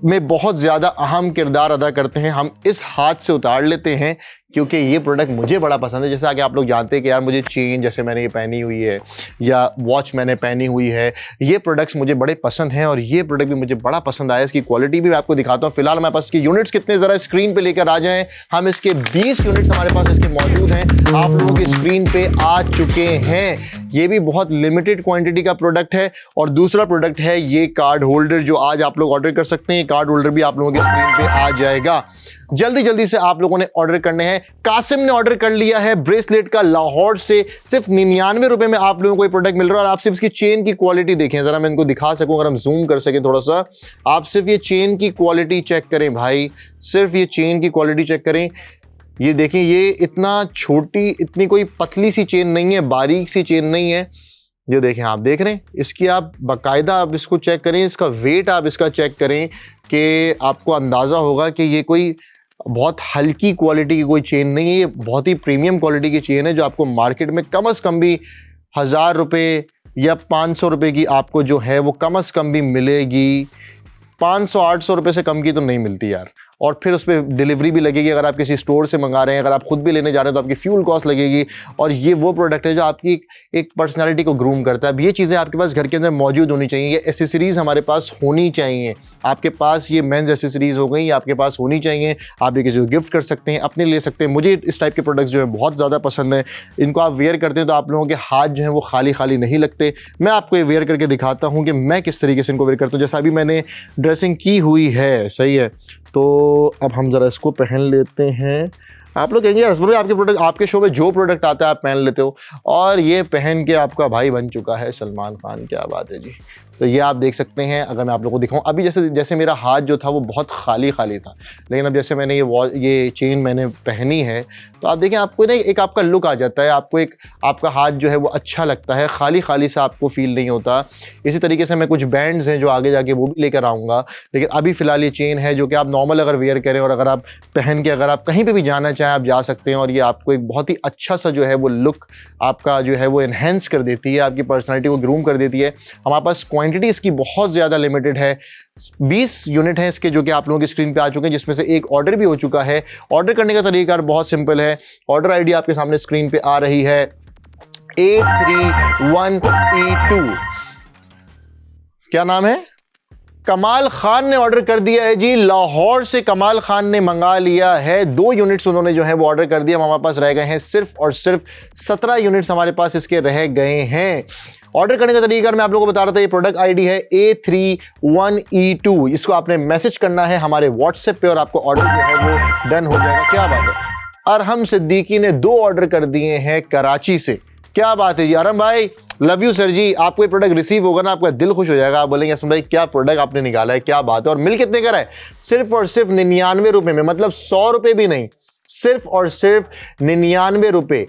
में बहुत ज़्यादा अहम किरदार अदा करते हैं। हम इस हाथ से उतार लेते हैं क्योंकि ये प्रोडक्ट मुझे बड़ा पसंद है। जैसा कि आप लोग जानते हैं कि यार मुझे चेन, जैसे मैंने ये पहनी हुई है या वॉच मैंने पहनी हुई है, ये प्रोडक्ट्स मुझे बड़े पसंद हैं और ये प्रोडक्ट भी मुझे बड़ा पसंद आया। इसकी क्वालिटी भी मैं आपको दिखाता हूँ। फिलहाल हमारे पास इसकी यूनिट्स कितने ज़रा स्क्रीन पे लेकर आ जाएं। हम इसके 20 यूनिट्स हमारे पास इसके मौजूद हैं, आप लोगों की स्क्रीन पे आ चुके हैं। ये भी बहुत लिमिटेड क्वांटिटी का प्रोडक्ट है। और दूसरा प्रोडक्ट है ये कार्ड होल्डर जो आज आप लोग ऑर्डर कर सकते हैं। कार्ड होल्डर भी आप लोगों की स्क्रीन पे आ जाएगा। जल्दी से आप लोगों ने ऑर्डर करने हैं। कासिम ने ऑर्डर कर लिया है ब्रेसलेट का लाहौर से। सिर्फ 99 रुपए में आप लोगों को ये प्रोडक्ट मिल रहा है। और आप सिर्फ इसकी चेन की क्वालिटी देखें, जरा मैं इनको दिखा सकूं, अगर हम जूम कर सकें थोड़ा सा। आप सिर्फ ये चेन की क्वालिटी चेक करें भाई, सिर्फ ये चेन की क्वालिटी चेक करें। ये देखें, ये इतना छोटी, इतनी कोई पतली सी चेन नहीं है, बारीक सी चेन नहीं है। ये देखें, आप देख रहे हैं इसकी, आप बाकायदा आप इसको चेक करें, इसका वेट आप इसका चेक करें। कि आपको अंदाज़ा होगा कि ये कोई बहुत हल्की क्वालिटी की कोई चेन नहीं है, ये बहुत ही प्रीमियम क्वालिटी की चेन है जो आपको मार्केट में कम से कम भी 1000 रुपये या 500 रुपये की आपको जो है वो कम से कम भी मिलेगी। 500-800 रुपये से कम की तो नहीं मिलती यार। और फिर उस पर डिलीवरी भी लगेगी, अगर आप किसी स्टोर से मंगा रहे हैं, अगर आप खुद भी लेने जा रहे हैं तो आपकी फ्यूल कॉस्ट लगेगी। और ये वो प्रोडक्ट है जो आपकी एक पर्सनालिटी को ग्रूम करता है। अब ये चीज़ें आपके पास घर के अंदर मौजूद होनी चाहिए, ये एसेसरीज़ हमारे पास होनी चाहिए। आपके पास ये मेंस एसेसरीज़ हो गई, आपके पास होनी चाहिए। आप ये किसी को गिफ्ट कर सकते हैं, अपने ले सकते हैं। मुझे इस टाइप के प्रोडक्ट्स जो है बहुत ज़्यादा पसंद है। इनको आप वेयर करते हैं तो आप लोगों के हाथ जो हैं वो खाली खाली नहीं लगते। मैं आपको ये वेयर करके दिखाता हूँ कि मैं किस तरीके से इनको वेयर करता हूँ। जैसा अभी मैंने ड्रेसिंग की हुई है, सही है, तो अब हम ज़रा इसको पहन लेते हैं। आप लोग कहेंगे यार आपके प्रोडक्ट, आपके शो में जो प्रोडक्ट आता है आप पहन लेते हो, और ये पहन के आपका भाई बन चुका है सलमान खान। क्या बात है जी। तो ये आप देख सकते हैं। अगर मैं आप लोगों को दिखाऊं, अभी जैसे मेरा हाथ जो था वो बहुत खाली खाली था, लेकिन अब जैसे मैंने ये चेन मैंने पहनी है तो आप देखें आपको ना एक आपका लुक आ जाता है, आपको एक आपका हाथ जो है वो अच्छा लगता है, खाली खाली सा आपको फील नहीं होता। इसी तरीके से मैं कुछ बैंड्स हैं जो आगे जाके वो भी लेकर आऊँगा, लेकिन अभी फ़िलहाल ये चेन है जो कि आप नॉर्मल अगर वेयर करें और अगर आप पहन के अगर आप कहीं पर भी जाना चाहें आप जा सकते हैं। और ये आपको एक बहुत ही अच्छा सा जो है वो लुक आपका जो है वो इन्हेंस कर देती है, आपकी पर्सनैलिटी को ग्रूम कर देती है। हमारे पास क्वांटिटी इसकी बहुत ज़्यादा लिमिटेड है, 20 यूनिट हैं इसके जो कि आप लोगों की स्क्रीन पे आ चुके हैं, जिसमें से एक ऑर्डर भी हो चुका है। ऑर्डर करने का तरीका बहुत सिंपल है। ऑर्डर आईडी आपके सामने स्क्रीन पे आ रही है, 831E2। क्या नाम है? कमाल खान ने ऑर्डर कर दिया है जी। लाहौर से कमाल खान ने मंगा लिया है। 2 यूनिट्स उन्होंने जो है वो ऑर्डर कर दिया। हमारे पास रह गए हैं सिर्फ और सिर्फ 17 यूनिट्स हमारे पास इसके रह गए हैं। ऑर्डर करने का तरीका मैं आप लोगों को बता रहा था। ये प्रोडक्ट आईडी है A31E2। इसको आपने मैसेज करना है हमारे व्हाट्सएप पे और आपको ऑर्डर जो है वो डन हो जाएगा। क्या बात है। अरहम सिद्दीकी ने 2 ऑर्डर कर दिए हैं कराची से। क्या बात है जी। अरहम भाई लव यू सर जी। आपको ये प्रोडक्ट रिसीव होगा ना, आपका दिल खुश हो जाएगा। आप बोलेंगे असम भाई क्या प्रोडक्ट आपने निकाला है, क्या बात है। और मिल कितने का है? सिर्फ और सिर्फ 99 रुपए में, मतलब 100 रुपए भी नहीं, सिर्फ और सिर्फ 99 रुपए,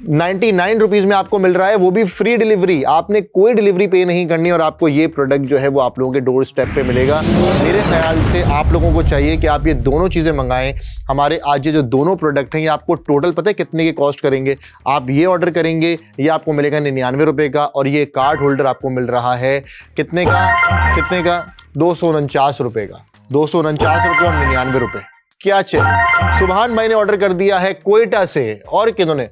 99 रुपीज में आपको मिल रहा है, वो भी फ्री डिलीवरी। आपने कोई डिलीवरी पे नहीं करनी और आपको ये प्रोडक्ट जो है वो आप लोगों के डोर स्टेप पे मिलेगा। मेरे ख्याल से आप लोगों को चाहिए कि आप ये दोनों चीज़ें मंगाएं। हमारे आज ये जो दोनों प्रोडक्ट हैं ये आपको टोटल पता है कितने के कॉस्ट करेंगे? आप ये ऑर्डर करेंगे ये आपको मिलेगा 99 रुपये का, और ये कार्ड होल्डर आपको मिल रहा है कितने का 249 रुपये का। 249 रुपये और 99 रुपये। क्या चाहिए। सुभान भाई ने ऑर्डर कर दिया है कोयटा से, और किन्होंने?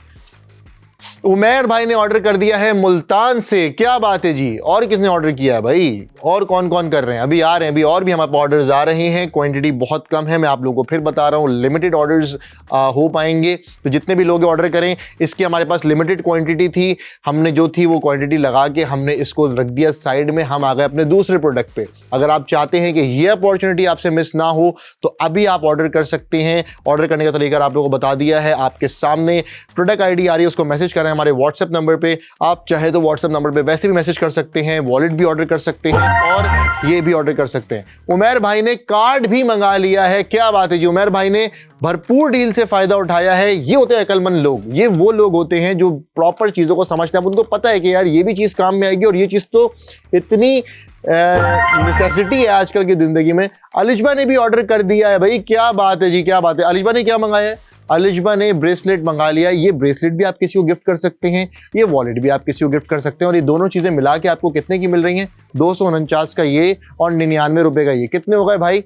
उमेर भाई ने ऑर्डर कर दिया है मुल्तान से। क्या बात है जी। और किसने ऑर्डर किया है भाई? और कौन कौन कर रहे हैं? अभी आ रहे हैं, अभी और भी हमारे पास ऑर्डर्स आ रहे हैं। क्वांटिटी बहुत कम है, मैं आप लोगों को फिर बता रहा हूँ, लिमिटेड ऑर्डर्स हो पाएंगे। तो जितने भी लोग ऑर्डर करें, इसकी हमारे पास लिमिटेड क्वांटिटी थी, हमने जो थी वो क्वांटिटी लगा के हमने इसको रख दिया साइड में। हम आ गए अपने दूसरे प्रोडक्ट पे। अगर आप चाहते हैं कि ये अपॉर्चुनिटी आपसे मिस ना हो तो अभी आप ऑर्डर कर सकते हैं। ऑर्डर करने का तरीका आप लोगों को बता दिया है, आपके सामने प्रोडक्ट आईडी आ रही है, उसको मैसेज करें हमारे व्हाट्सएप नंबर पे। आप चाहे तो व्हाट्सएप नंबर पे वैसे भी मैसेज कर सकते हैं, वॉलेट भी ऑर्डर कर सकते हैं और ये भी ऑर्डर कर सकते हैं। उमेर भाई ने कार्ड भी मंगा लिया है। क्या बात है जी। उमेर भाई ने भरपूर डील से फायदा उठाया है। ये होते हैं अकलमंद लोग, ये वो लोग होते हैं जो प्रॉपर चीजों को समझते हैं। उनको पता है कि यार ये भी चीज काम में आएगी और ये चीज तो इतनी नेसेसिटी है आजकल की जिंदगी में। अलिशबा ने भी ऑर्डर कर दिया है भाई। क्या बात है जी, क्या बात है। अलिशबा ने क्या मंगाया है? अलिशबा ने ब्रेसलेट मंगा लिया। ये ब्रेसलेट भी आप किसी को गिफ्ट कर सकते हैं, ये वॉलेट भी आप किसी को गिफ्ट कर सकते हैं। और ये दोनों चीजें मिला के आपको कितने की मिल रही हैं? 249 का ये और 99 रुपए का ये। कितने हो गए भाई?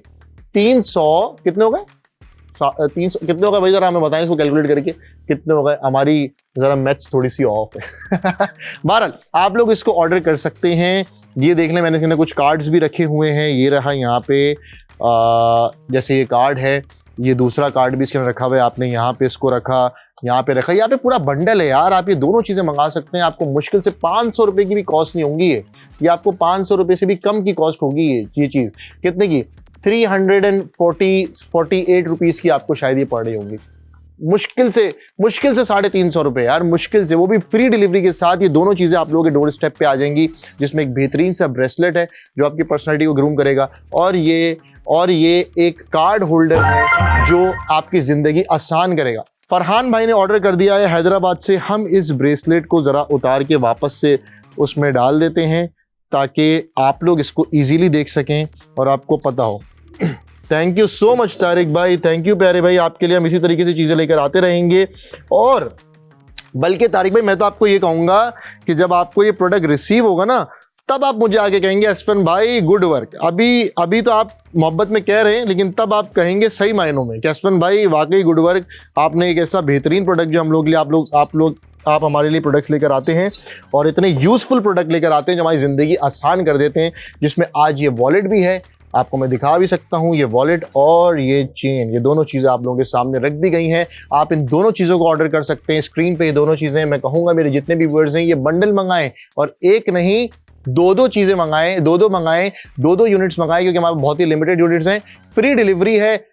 300 कितने हो गए? 300 कितने हो गए भाई? जरा हमें बताएं इसको कैलकुलेट करके कितने हो गए। हमारी जरा मैथ्स थोड़ी सी ऑफ है। बहरहाल आप लोग इसको ऑर्डर कर सकते हैं। ये देख लें, मैंने इसमें कुछ कार्ड्स भी रखे हुए हैं। ये रहा यहाँ पे जैसे ये कार्ड है, ये दूसरा कार्ड भी इसके अंदर रखा हुआ है। आपने यहाँ पे इसको रखा, यहाँ पे रखा, यहाँ पे पूरा बंडल है यार। आप ये दोनों चीज़ें मंगा सकते हैं। आपको मुश्किल से 500 रुपये की भी कॉस्ट नहीं होंगी ये आपको 500 रुपये से भी कम की कॉस्ट होगी ये चीज़। कितने की? 348 रुपीज़ की आपको शायद ये पड़ रही होंगी। मुश्किल से 350 रुपये यार, मुश्किल से, वो भी फ्री डिलीवरी के साथ। ये दोनों चीज़ें आप लोगों के डोर स्टेप पे आ जाएंगी, जिसमें एक बेहतरीन सा ब्रेसलेट है जो आपकी पर्सनैलिटी को ग्रूम करेगा, और ये एक कार्ड होल्डर है जो आपकी ज़िंदगी आसान करेगा। फरहान भाई ने ऑर्डर कर दिया है हैदराबाद से। हम इस ब्रेसलेट को ज़रा उतार के वापस से उसमें डाल देते हैं ताकि आप लोग इसको ईजीली देख सकें और आपको पता हो। Thank you so much Tariq भाई, थैंक यू प्यारे भाई, आपके लिए हम इसी तरीके से चीज़ें लेकर आते रहेंगे। और बल्कि तारिक भाई मैं तो आपको ये कहूँगा कि जब आपको ये प्रोडक्ट रिसीव होगा ना, तब आप मुझे आगे कहेंगे असफन भाई गुड वर्क। अभी तो आप मोहब्बत में कह रहे हैं, लेकिन तब आप कहेंगे सही मायनों में कि असफन भाई वाकई गुड वर्क, आपने एक ऐसा बेहतरीन प्रोडक्ट जो हम लोग लिए आप हमारे लिए प्रोडक्ट्स लेकर आते हैं और इतने यूज़फुल प्रोडक्ट लेकर आते हैं जो हमारी ज़िंदगी आसान कर देते हैं, जिसमें आज ये वॉलेट भी है, आपको मैं दिखा भी सकता हूँ। ये वॉलेट और ये चेन, ये दोनों चीज़ें आप लोगों के सामने रख दी गई हैं। आप इन दोनों चीज़ों को ऑर्डर कर सकते हैं। स्क्रीन पे ये दोनों चीज़ें, मैं कहूँगा मेरे जितने भी व्यूअर्स हैं ये बंडल मंगाएं और एक नहीं दो चीज़ें मंगाएं, दो यूनिट्स मंगाएं, क्योंकि हमारे बहुत ही लिमिटेड यूनिट्स हैं। फ्री डिलीवरी है।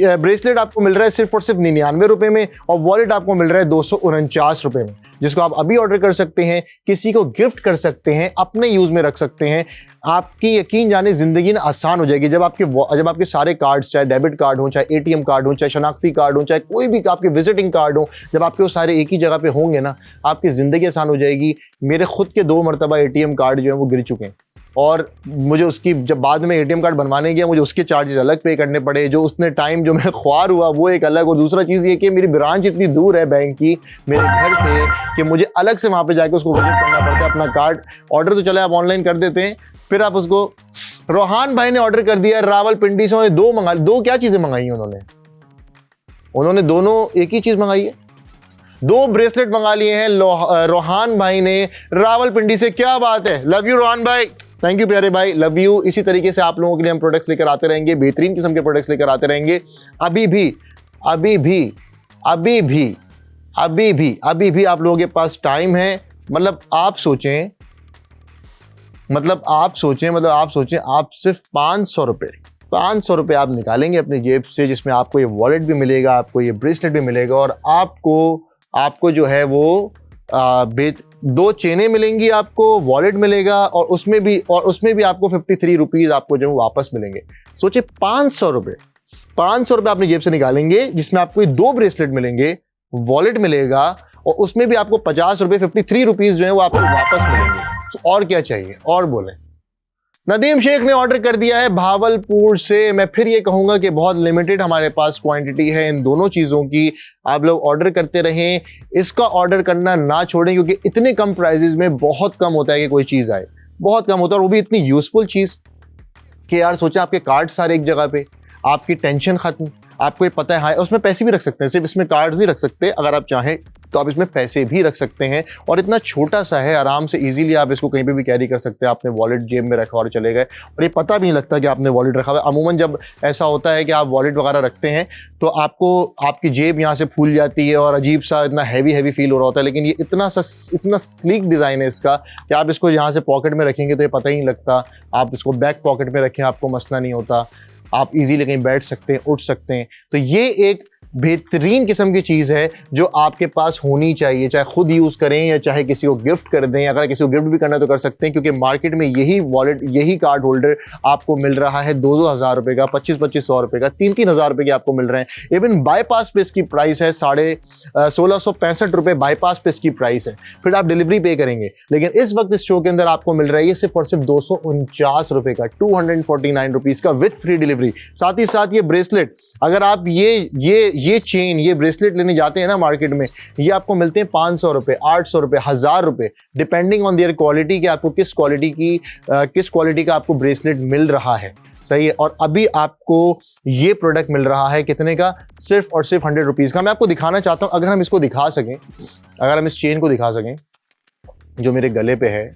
ब्रेसलेट आपको मिल रहा है सिर्फ और सिर्फ 99 रुपये में और वॉलेट आपको मिल रहा है 249 रुपये में, जिसको आप अभी ऑर्डर कर सकते हैं, किसी को गिफ्ट कर सकते हैं, अपने यूज़ में रख सकते हैं। आपकी यकीन जाने ज़िंदगी ना आसान हो जाएगी जब आपके सारे कार्ड्स, चाहे डेबिट कार्ड हो, चाहे एटीएम कार्ड हो, चाहे शनाख्ती कार्ड हो, चाहे कोई भी आपके विजिटिंग कार्ड हो, जब आपके वो सारे एक ही जगह पे होंगे ना, आपकी ज़िंदगी आसान हो जाएगी। मेरे खुद के 2 मरतबा एटीएम कार्ड जो है वो गिर चुके हैं और मुझे उसकी, जब बाद में एटीएम कार्ड बनवाने गया मुझे उसके चार्जेस अलग पे करने पड़े। जो उसने टाइम जो मैं ख्वार हुआ वो एक अलग, और दूसरा चीज़ ये कि मेरी ब्रांच इतनी दूर है बैंक की मेरे घर से कि मुझे अलग से वहाँ पे जाके उसको विजिट करना पड़ता है। अपना कार्ड ऑर्डर तो चले आप ऑनलाइन कर देते हैं, फिर आप उसको, रोहान भाई ने ऑर्डर कर दिया रावलपिंडी से, दो क्या चीज़ें मंगाई हैं उन्होंने दोनों एक ही चीज़ मंगाई है, 2 ब्रेसलेट मंगा लिए हैं रोहान भाई ने रावलपिंडी से। क्या बात है, लव यू रोहान भाई, थैंक यू प्यारे भाई, लव यू। इसी तरीके से आप लोगों के लिए हम प्रोडक्ट्स लेकर आते रहेंगे, बेहतरीन किस्म के प्रोडक्ट्स लेकर आते रहेंगे। अभी भी आप लोगों के पास टाइम है। मतलब आप सोचें आप सिर्फ 500 रुपये आप निकालेंगे अपनी जेब से, जिसमें आपको ये वॉलेट भी मिलेगा, आपको ये ब्रेसलेट भी मिलेगा और आपको जो है वो 2 चेनें मिलेंगी, आपको वॉलेट मिलेगा और उसमें भी आपको 53 रुपीज़ आपको जो वापस मिलेंगे। सोचिए 500 रुपये अपनी जेब से निकालेंगे, जिसमें आपको ये 2 ब्रेसलेट मिलेंगे, वॉलेट मिलेगा और उसमें भी आपको 50 रुपये 53 रुपीज़ जो है वो आपको वापस मिलेंगे। तो और क्या चाहिए, और बोलें। नदीम शेख ने ऑर्डर कर दिया है भावलपुर से। मैं फिर ये कहूँगा कि बहुत लिमिटेड हमारे पास क्वांटिटी है इन दोनों चीज़ों की। आप लोग ऑर्डर करते रहें, इसका ऑर्डर करना ना छोड़ें, क्योंकि इतने कम प्राइजेज में बहुत कम होता है कि कोई चीज़ आए, बहुत कम होता है, और वो भी इतनी यूज़फुल चीज़ कि यार सोचा आपके कार्ड सारे एक जगह पे, आपकी टेंशन खत्म, आपको ये पता है। हाँ, उसमें पैसे भी रख सकते हैं, सिर्फ इसमें कार्ड्स नहीं रख सकते, अगर आप चाहें तो आप इसमें पैसे भी रख सकते हैं। और इतना छोटा सा है, आराम से इजीली आप इसको कहीं पे भी कैरी कर सकते हैं। आपने वॉलेट जेब में रखा और चले गए और ये पता भी नहीं लगता कि आपने वॉलेट रखा हुआ है। अमूमन जब ऐसा होता है कि आप वॉलेट वगैरह रखते हैं तो आपकी जेब यहाँ से फूल जाती है और अजीब सा इतना हैवी फील हो रहा होता है, लेकिन ये इतना स्लीक डिज़ाइन है इसका कि आप इसको यहाँ से पॉकेट में रखेंगे तो ये पता ही नहीं लगता। आप इसको बैक पॉकेट में रखें, आपको मसला नहीं होता, आप इजीली कहीं बैठ सकते हैं, उठ सकते हैं। तो ये एक बेहतरीन किस्म की चीज़ है जो आपके पास होनी चाहिए, चाहे खुद यूज़ करें या चाहे किसी को गिफ्ट कर दें। अगर किसी को गिफ्ट भी करना है तो कर सकते हैं, क्योंकि मार्केट में यही वॉलेट, यही कार्ड होल्डर आपको मिल रहा है 2-2 हज़ार रुपये का, 25-25 रुपये का, 3-3 हज़ार रुपये के आपको मिल रहे हैं। इवन बाईपास पे इसकी प्राइस है 1665 रुपये, बाईपास पे इसकी प्राइस है, फिर आप डिलीवरी पे करेंगे। लेकिन इस वक्त इस शो के अंदर आपको मिल रहा है ये सिर्फ और सिर्फ 249 रुपये का, 249 रुपीज़ का विथ फ्री डिलीवरी। साथ ही साथ ये ब्रेसलेट, अगर आप ये चेन, ये ब्रेसलेट लेने जाते हैं ना मार्केट में, ये आपको मिलते हैं 500 रुपये, 800 रुपये, 1000 रुपये, डिपेंडिंग ऑन देयर क्वालिटी कि आपको किस क्वालिटी का आपको ब्रेसलेट मिल रहा है। सही है। और अभी आपको ये प्रोडक्ट मिल रहा है कितने का, सिर्फ और सिर्फ 100 रुपीज़ का। मैं आपको दिखाना चाहता हूँ, अगर हम इसको दिखा सकें, अगर हम इस चेन को दिखा सकें जो मेरे गले पे है,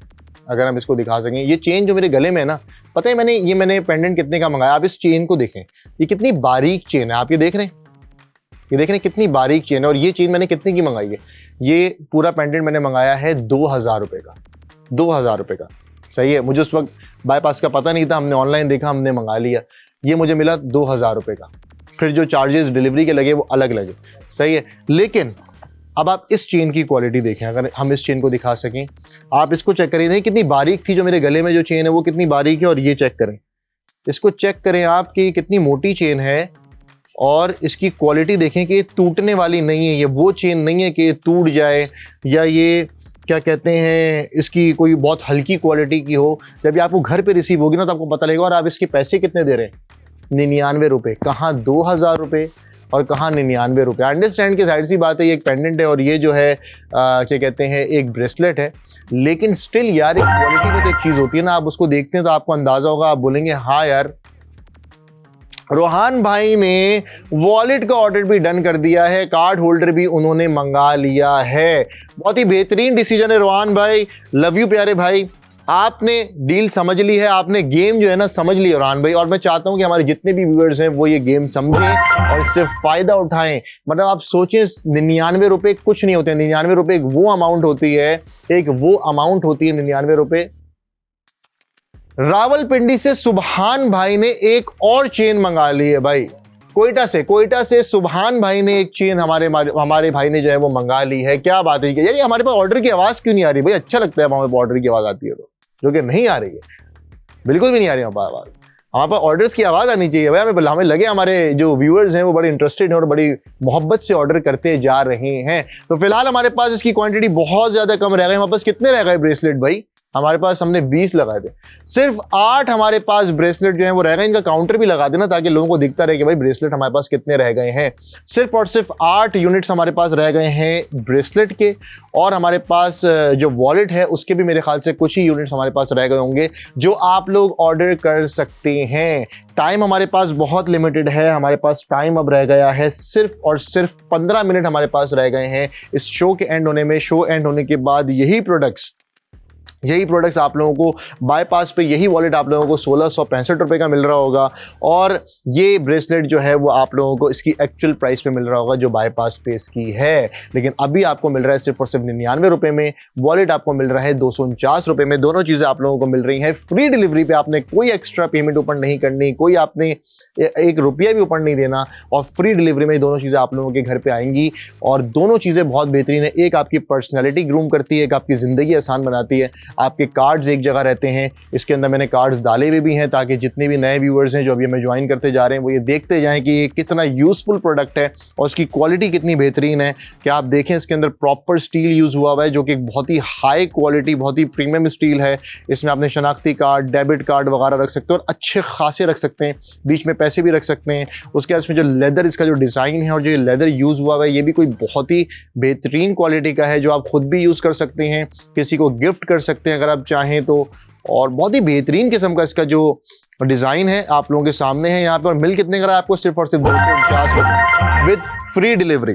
अगर हम इसको दिखा सकें, ये चेन जो मेरे गले में है ना, पता है मैंने पेंडेंट कितने का मंगाया। आप इस चेन को देखें, ये कितनी बारीक चेन है, आप ये देख रहे हैं कितनी बारीक चेन है। और ये चेन मैंने कितने की मंगाई है, ये पूरा पेंडेंट मैंने मंगाया है 2000 रुपये का, 2000 रुपये का। सही है। मुझे उस वक्त बाईपास का पता नहीं था, हमने ऑनलाइन देखा, हमने मंगा लिया, ये मुझे मिला 2000 रुपये का। फिर जो चार्जेस डिलीवरी के लगे वो अलग लगे। सही है। लेकिन अब आप इस चेन की क्वालिटी देखें, अगर हम इस चेन को दिखा सकें, आप इसको चेक करें, नहीं कितनी बारीक थी, जो मेरे गले में जो चेन है वो कितनी बारीक है। और ये चेक करें, इसको चेक करें आप कि कितनी मोटी चेन है, और इसकी क्वालिटी देखें कि टूटने वाली नहीं है। ये वो चेन नहीं है कि ये टूट जाए, या ये क्या कहते हैं, इसकी कोई बहुत हल्की क्वालिटी की हो। जब ये आपको घर पे रिसीव होगी ना तो आपको पता लगेगा। और आप इसके पैसे कितने दे रहे हैं, ₹99, कहाँ 2000 रुपये और कहाँ 99 रुपये। अंडरस्टैंड की जाहिर सी बात है ये एक पेंडेंट है और ये जो है क्या कहते हैं एक ब्रेसलेट है, लेकिन स्टिल यार एक क्वालिटी में तो एक चीज़ होती है ना, आप उसको देखते हैं तो आपको अंदाज़ा होगा, आप बोलेंगे हाँ यार रोहान भाई ने वॉलेट का ऑर्डर भी डन कर दिया है, कार्ड होल्डर भी उन्होंने मंगा लिया है। बहुत ही बेहतरीन डिसीजन है रोहान भाई, लव यू प्यारे भाई, आपने डील समझ ली है, आपने गेम जो है ना समझ ली रोहान भाई। और मैं चाहता हूं कि हमारे जितने भी व्यूअर्स हैं वो ये गेम समझें और इससे फायदा उठाएं। मतलब आप सोचें 99 रुपये कुछ नहीं होते, 99 रुपये एक वो अमाउंट होती है, एक वो अमाउंट होती है 99 रुपये। रावलपिंडी से सुभान भाई ने एक और चेन मंगा ली है भाई, कोयटा से सुभान भाई ने एक चेन हमारे भाई ने जो है वो मंगा ली है। क्या बात है यार, ये हमारे पास ऑर्डर की आवाज क्यों नहीं आ रही भाई? अच्छा लगता है हमारे पास ऑर्डर की आवाज आती है तो, जो कि नहीं आ रही है, बिल्कुल भी नहीं आ रही हमारे पास आवाज। हमारे पास ऑर्डर्स की आवाज आनी चाहिए भाई, हमें लगे हमारे जो व्यूअर्स हैं वो बड़े इंटरेस्टेड हैं और बड़ी मोहब्बत से ऑर्डर करते जा रहे हैं। तो फिलहाल हमारे पास इसकी क्वांटिटी बहुत ज्यादा कम रह गई। हमारे पास कितने रह गए ब्रेसलेट भाई? हमारे पास हमने 20 लगाए थे, सिर्फ 8 हमारे पास ब्रेसलेट जो है वो रह गए। इनका काउंटर भी लगा देना ताकि लोगों को दिखता रहे कि भाई ब्रेसलेट हमारे पास कितने रह गए हैं। सिर्फ और सिर्फ 8 यूनिट्स हमारे पास रह गए हैं ब्रेसलेट के, और हमारे पास जो वॉलेट है उसके भी मेरे ख्याल से कुछ ही यूनिट्स हमारे पास रह गए होंगे जो आप लोग ऑर्डर कर सकते हैं। टाइम हमारे पास बहुत लिमिटेड है, हमारे पास टाइम अब रह गया है सिर्फ और सिर्फ 15 मिनट हमारे पास रह गए हैं इस शो के एंड होने में। शो एंड होने के बाद यही प्रोडक्ट्स आप लोगों को बाईपास पे, यही वॉलेट आप लोगों को 1665 रुपये का मिल रहा होगा, और ये ब्रेसलेट जो है वो आप लोगों को इसकी एक्चुअल प्राइस पे मिल रहा होगा जो बाईपास पे इसकी है। लेकिन अभी आपको मिल रहा है सिर्फ और सिर्फ 99 रुपये में, वॉलेट आपको मिल रहा है 249 रुपये में। दोनों चीज़ें आप लोगों को मिल रही हैं फ्री डिलीवरी पे, आपने कोई एक्स्ट्रा पेमेंट ऊपर नहीं करनी, कोई आपने एक रुपया भी ऊपर नहीं देना, और फ्री डिलीवरी में दोनों चीज़ें आप लोगों के घर पे आएंगी। और दोनों चीज़ें बहुत बेहतरीन है, एक आपकी पर्सनैलिटी ग्रूम करती है, एक आपकी ज़िंदगी आसान बनाती है। आपके कार्ड्स एक जगह रहते हैं, इसके अंदर मैंने कार्ड्स डाले हुए भी हैं ताकि जितने भी नए व्यूअर्स हैं जो अभी हमें ज्वाइन करते जा रहे हैं वो ये देखते जाएं कि ये कितना यूज़फुल प्रोडक्ट है और उसकी क्वालिटी कितनी बेहतरीन है। कि आप देखें इसके अंदर प्रॉपर स्टील यूज़ हुआ है जो कि बहुत ही हाई क्वालिटी, बहुत ही प्रीमियम स्टील है। इसमें आपने शनाख्ती कार्ड, डेबिट कार्ड वगैरह रख सकते हैं और अच्छे खासे रख सकते हैं, बीच में पैसे भी रख सकते हैं। उसके बाद इसमें जो लेदर, इसका जो डिज़ाइन है और जो ये लेदर यूज़ हुआ है ये भी कोई बहुत ही बेहतरीन क्वालिटी का है जो आप खुद भी यूज़ कर सकते हैं, किसी को गिफ्ट कर सकते हैं अगर आप चाहें तो। और बहुत ही बेहतरीन किस्म का इसका जो डिज़ाइन है आप लोगों के सामने है यहाँ पे। और मिल कितने का रहा है आपको? सिर्फ और सिर्फ 249 रुपये विद फ्री डिलीवरी।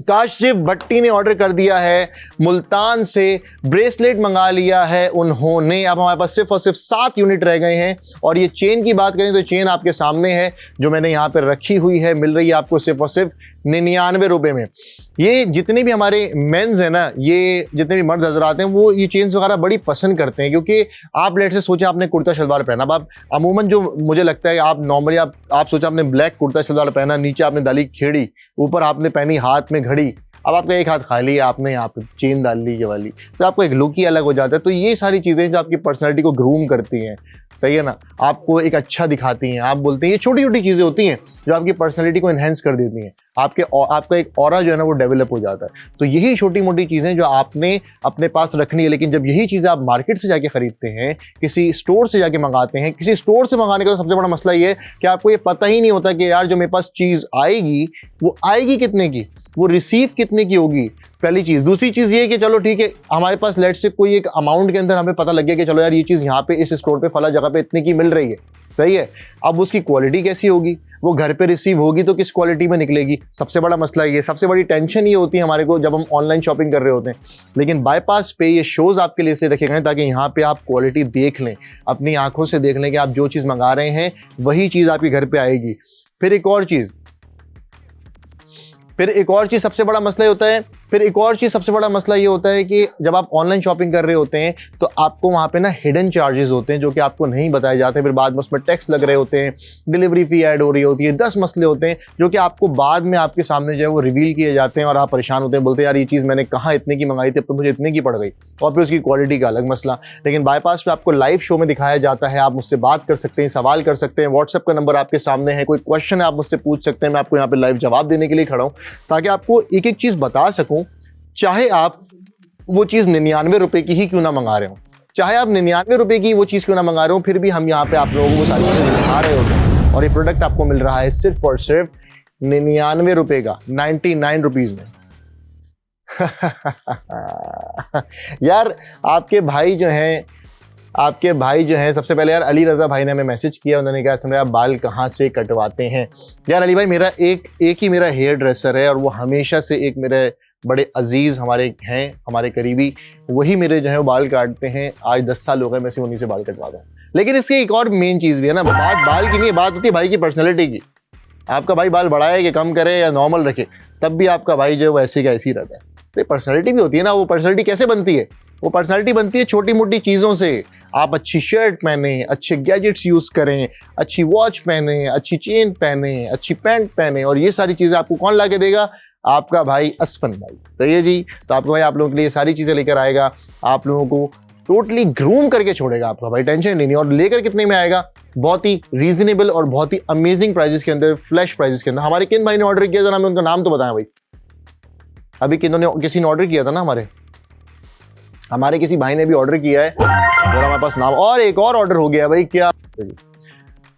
काशिफ भट्टी ने ऑर्डर कर दिया है, मुल्तान से ब्रेसलेट मंगा लिया है उन्होंने। अब हमारे पास सिर्फ और सिर्फ 7 यूनिट रह गए हैं। और ये चेन की बात करें तो चेन आपके सामने है जो मैंने यहाँ पर रखी हुई है, मिल रही है आपको सिर्फ और सिर्फ 99 रुपये में। ये जितने भी हमारे मेंस हैं ना, ये जितने भी मर्द हजरात हैं वो ये चेन्स वगैरह बड़ी पसंद करते हैं, क्योंकि आप लेट से सोचें आपने कुर्ता शलवार पहना, अब आप अमूमन जो मुझे लगता है आप नॉर्मली आप सोचा आपने ब्लैक कुर्ता शलवार पहना, नीचे आपने डाली खेड़ी, ऊपर आपने पहनी हाथ में घड़ी, अब आपका एक हाथ खाली है, आपने यहाँ पे चेन डाल ली ये वाली, तो आपको एक लुक ही अलग हो जाता है। तो ये सारी चीज़ें जो आपकी पर्सनैलिटी को ग्रूम करती हैं, सही है ना, आपको एक अच्छा दिखाती हैं। आप बोलते हैं ये छोटी छोटी चीज़ें होती हैं जो आपकी पर्सनैलिटी को इन्हेंस कर देती हैं, आपका एक ऑरा जो है ना वो डेवलप हो जाता है। तो यही छोटी मोटी चीज़ें जो आपने अपने पास रखनी है। लेकिन जब यही चीज़ें आप मार्केट से जाके खरीदते हैं, किसी स्टोर से जाके मंगाते हैं, किसी स्टोर से मंगाने का सबसे बड़ा मसला ये है कि आपको ये पता ही नहीं होता कि यार जो मेरे पास चीज़ आएगी वो आएगी कितने की, वो रिसीव कितने की होगी, पहली चीज़। दूसरी चीज़ ये कि चलो ठीक है, हमारे पास लेट से कोई एक अमाउंट के अंदर हमें पता लग गया कि चलो यार ये चीज़ यहाँ पे इस स्टोर पे फला जगह पे इतने की मिल रही है, सही है। अब उसकी क्वालिटी कैसी होगी, वो घर पे रिसीव होगी तो किस क्वालिटी में निकलेगी, सबसे बड़ा मसला ये, सबसे बड़ी टेंशन ये होती है हमारे को जब हम ऑनलाइन शॉपिंग कर रहे होते हैं। लेकिन बाईपास पे ये शोज़ आपके लिए इसलिए रखे गए ताकि यहाँ पे आप क्वालिटी देख लें, अपनी आंखों से देख लें कि आप जो चीज़ मंगा रहे हैं वही चीज़ आपके घर पर आएगी। फिर एक और चीज़ सबसे बड़ा मसला ये होता है कि जब आप ऑनलाइन शॉपिंग कर रहे होते हैं तो आपको वहाँ पे ना हिडन चार्जेस होते हैं जो कि आपको नहीं बताए जाते, फिर बाद में उसमें टैक्स लग रहे होते हैं, डिलीवरी फी ऐड हो रही होती है, 10 मसले होते हैं जो कि आपको बाद में आपके सामने जो है वो रिवील किए जाते हैं और आप परेशान होते हैं, बोलते हैं यार ये चीज़ मैंने कहाँ इतने की मंगाई थी, अब तो मुझे इतने की पड़ गई, और फिर उसकी क्वालिटी का अलग मसला। लेकिन बाईपास पे आपको लाइव शो में दिखाया जाता है, आप मुझसे बात कर सकते हैं, सवाल कर सकते हैं, व्हाट्सएप का नंबर आपके सामने है, कोई क्वेश्चन है आप मुझसे पूछ सकते हैं, मैं आपको यहाँ पे लाइव जवाब देने के लिए खड़ा हूँ ताकि आपको एक एक चीज़ बता सकूँ, चाहे आप वो चीज़ 99 रुपये की ही क्यों ना मंगा रहे हो, चाहे आप 99 रुपये की वो चीज़ क्यों ना मंगा रहे हो, फिर भी हम यहाँ पे आप लोगों को सारी चीज़ें दिखा रहे होते हैं। और ये प्रोडक्ट आपको मिल रहा है सिर्फ और सिर्फ 99 रुपए का, 99 रुपीज में। यार आपके भाई जो हैं सबसे पहले यार अली रजा भाई ने हमें मैसेज किया, उन्होंने कहा समझे आप बाल कहाँ से कटवाते हैं। यार अली भाई मेरा एक ही मेरा हेयर ड्रेसर है और वो हमेशा से एक मेरे बड़े अजीज हमारे करीबी, वही मेरे जो है वो बाल काटते हैं। आज 10 साल हो गए मैं सिर्फ उन्हीं से बाल कटवाता हूँ। लेकिन इसकी एक और मेन चीज़ भी है ना, बात बाल की नहीं, बात होती है भाई की पर्सनैलिटी की। आपका भाई बाल बढ़ाए कि कम करे या नॉर्मल रखे, तब भी आपका भाई जो है वो ऐसे का ऐसे ही रहता है। तो पर्सनैलिटी भी होती है ना, वो पर्सनैलिटी कैसे बनती है? वो पर्सनैलिटी बनती है छोटी मोटी चीज़ों से। आप अच्छी शर्ट पहने, अच्छे गैजेट्स यूज़ करें, अच्छी वॉच पहने, अच्छी चेन पहने, अच्छी पैंट पहने, और ये सारी चीज़ें आपको कौन ला के देगा? आपका भाई असफन भाई। सही है जी। तो आपका भाई आप लोगों के लिए सारी चीज़ें लेकर आएगा, आप लोगों को टोटली ग्रूम करके छोड़ेगा आपका भाई, टेंशन नहीं। और लेकर कितने में आएगा? बहुत ही रीजनेबल और बहुत ही अमेजिंग प्राइजेस के अंदर, फ्लैश प्राइजेस के अंदर। हमारे किन भाई ने ऑर्डर किया था, हमें उनका नाम तो बताएं भाई। अभी किसी ने ऑर्डर किया था ना, हमारे किसी भाई ने भी ऑर्डर किया है, हमारे पास नाम, और एक और ऑर्डर हो गया भाई। क्या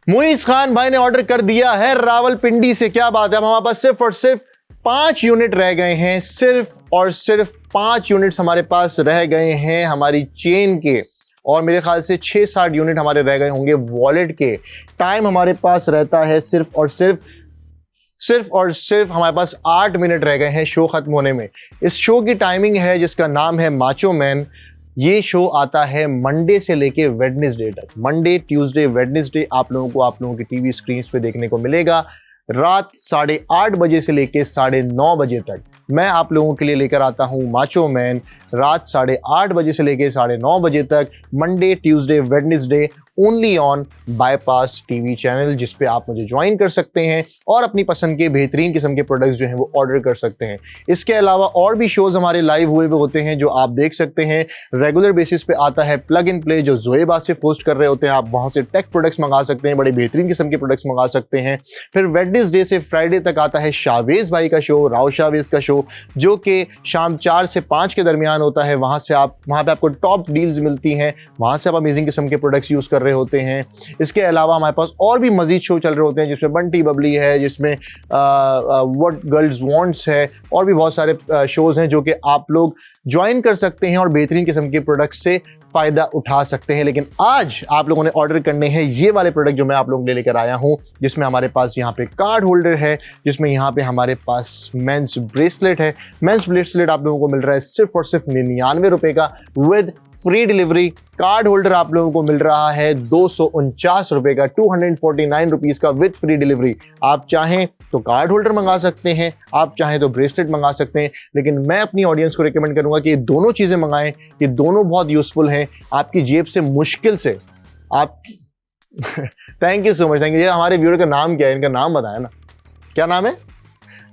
मुइज खान भाई ने ऑर्डर कर दिया है रावलपिंडी से। क्या बात है। हमारे पास सिर्फ और सिर्फ 5 यूनिट रह गए हैं, सिर्फ और सिर्फ 5 यूनिट्स हमारे पास रह गए हैं हमारी चेन के, और मेरे ख्याल से 6-7 यूनिट हमारे रह गए होंगे वॉलेट के। टाइम हमारे पास रहता है सिर्फ और सिर्फ हमारे पास 8 मिनट रह गए हैं शो खत्म होने में। इस शो की टाइमिंग है जिसका नाम है माचो मैन। ये शो आता है मंडे से लेके वेडनेसडे तक। मंडे, ट्यूसडे, वेडनेसडे आप लोगों की टीवी स्क्रीन पे देखने को मिलेगा। रात 8:30 बजे से लेके 9:30 बजे तक मैं आप लोगों के लिए लेकर आता हूं माचो मैन। रात 8:30 बजे से लेके 9:30 बजे तक, Monday, Tuesday, Wednesday, only on bypass TV channel, जिस पे आप मुझे ज्वाइन कर सकते हैं और अपनी पसंद के बेहतरीन किस्म के प्रोडक्ट्स जो हैं वो ऑर्डर कर सकते हैं। इसके अलावा और भी शोज हमारे लाइव हुए होते हैं जो आप देख सकते हैं। रेगुलर बेसिस पे आता है प्लग इन प्ले, जो जोएब आसिफ पोस्ट कर रहे होते हैं। आप वहाँ से टेक प्रोडक्ट्स मंगा सकते हैं, बड़े बेहतरीन किस्म के प्रोडक्ट्स मंगा सकते हैं। फिर वेडनेसडे से फ्राइडे तक आता है शाहवेज भाई का शो, राव शाहवेज का शो, जो कि शाम 4 से 5 के दरमियान होता है। वहाँ पे आपको टॉप डील्स मिलती हैं, वहाँ से आप अमेजिंग किस्म के प्रोडक्ट्स यूज़ कर रहे होते हैं। इसके अलावा हमारे पास और भी मजीद शो चल रहे होते हैं, जिसमें बंटी बबली है, जिसमें व्हाट गर्ल्स वांट्स है, और भी बहुत सारे शोज़ हैं जो कि आप लोग ज्वाइन कर सकते हैं और बेहतरीन किस्म के प्रोडक्ट्स से फ़ायदा उठा सकते हैं। लेकिन आज आप लोगों ने ऑर्डर करने हैं ये वाले प्रोडक्ट जो मैं आप लोगों के लिए लेकर आया हूँ, जिसमें हमारे पास यहाँ पे कार्ड होल्डर है, जिसमें यहाँ पे हमारे पास मेंस ब्रेसलेट है। मेंस ब्रेसलेट आप लोगों को मिल रहा है सिर्फ और सिर्फ 99 रुपए का with free delivery. Card holder आप लोगों को मिल रहा है 249 रुपए का, 249 रुपीज़ का विद फ्री डिलीवरी। आप चाहें तो कार्ड होल्डर मंगा सकते हैं, आप चाहें तो ब्रेसलेट मंगा सकते हैं, लेकिन मैं अपनी ऑडियंस को रिकमेंड करूंगा कि ये दोनों चीज़ें मंगाएं। ये दोनों बहुत यूजफुल हैं आपकी जेब से मुश्किल से आप thank you so much, thank you. ये हमारे व्यूअर का नाम क्या है, इनका नाम बताया ना, क्या नाम है?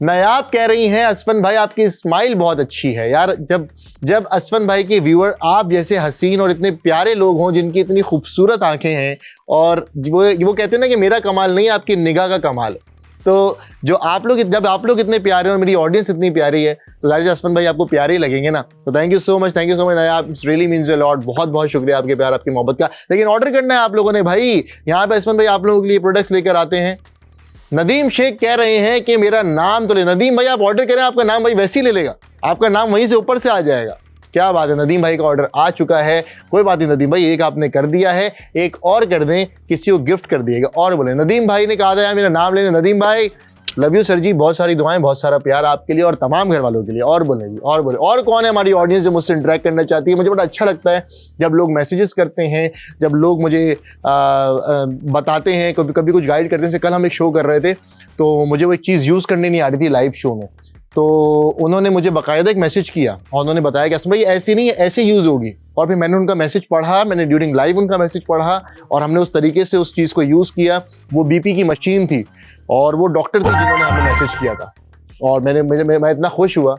नायाब कह रही हैं असफन भाई आपकी स्माइल बहुत अच्छी है। यार जब असफन भाई के व्यूअर आप जैसे हसीन और इतने प्यारे लोग हों, जिनकी इतनी खूबसूरत आंखें हैं, और वो कहते हैं ना कि मेरा कमाल नहीं आपकी निगाह का कमाल, तो जब आप लोग इतने प्यारे और मेरी ऑडियंस इतनी प्यारी है, तो जाहिर असफन भाई आपको प्यारे ही लगेंगे ना। तो thank you so much Nayab, it's really means a lot. बहुत बहुत शुक्रिया आपके प्यार, आपकी मोहब्बत का। लेकिन ऑर्डर करना है आप लोगों ने भाई। यहाँ पे असफन भाई आप लोगों के लिए प्रोडक्ट्स लेकर आते हैं। नदीम शेख कह रहे हैं कि मेरा नाम तो ले। नदीम भाई आप ऑर्डर करें, आपका नाम भाई वैसे ही ले लेगा, आपका नाम वहीं से ऊपर से आ जाएगा। क्या बात है, नदीम भाई का ऑर्डर आ चुका है। कोई बात नहीं नदीम भाई, एक आपने कर दिया है, एक और कर दें, किसी को गिफ्ट कर दिएगा। और बोले नदीम भाई ने कहा था यार मेरा नाम लेने। नदीम भाई लव यू सर जी, बहुत सारी दुआएं, बहुत सारा प्यार आपके लिए और तमाम घर वालों के लिए। और बोले जी, और बोले, और कौन है हमारी ऑडियंस जो मुझसे इंटरेक्ट करना चाहती है? मुझे बड़ा अच्छा लगता है जब लोग मैसेजेस करते हैं, जब लोग मुझे बताते हैं, कभी कुछ गाइड करते हैं। जैसे कल हम एक शो कर रहे थे, तो मुझे वो एक चीज़ यूज़ करनी नहीं आ रही थी लाइव शो में, तो उन्होंने मुझे बाकायदा एक मैसेज किया और उन्होंने बताया कि असम भाई ऐसे नहीं, ऐसे यूज़ होगी। और फिर मैंने उनका मैसेज पढ़ा, मैंने ड्यूरिंग लाइव उनका मैसेज पढ़ा और हमने उस तरीके से उस चीज़ को यूज़ किया। वो बीपी की मशीन थी और वो डॉक्टर थी जिन्होंने हमें मैसेज किया था, और मैं इतना खुश हुआ।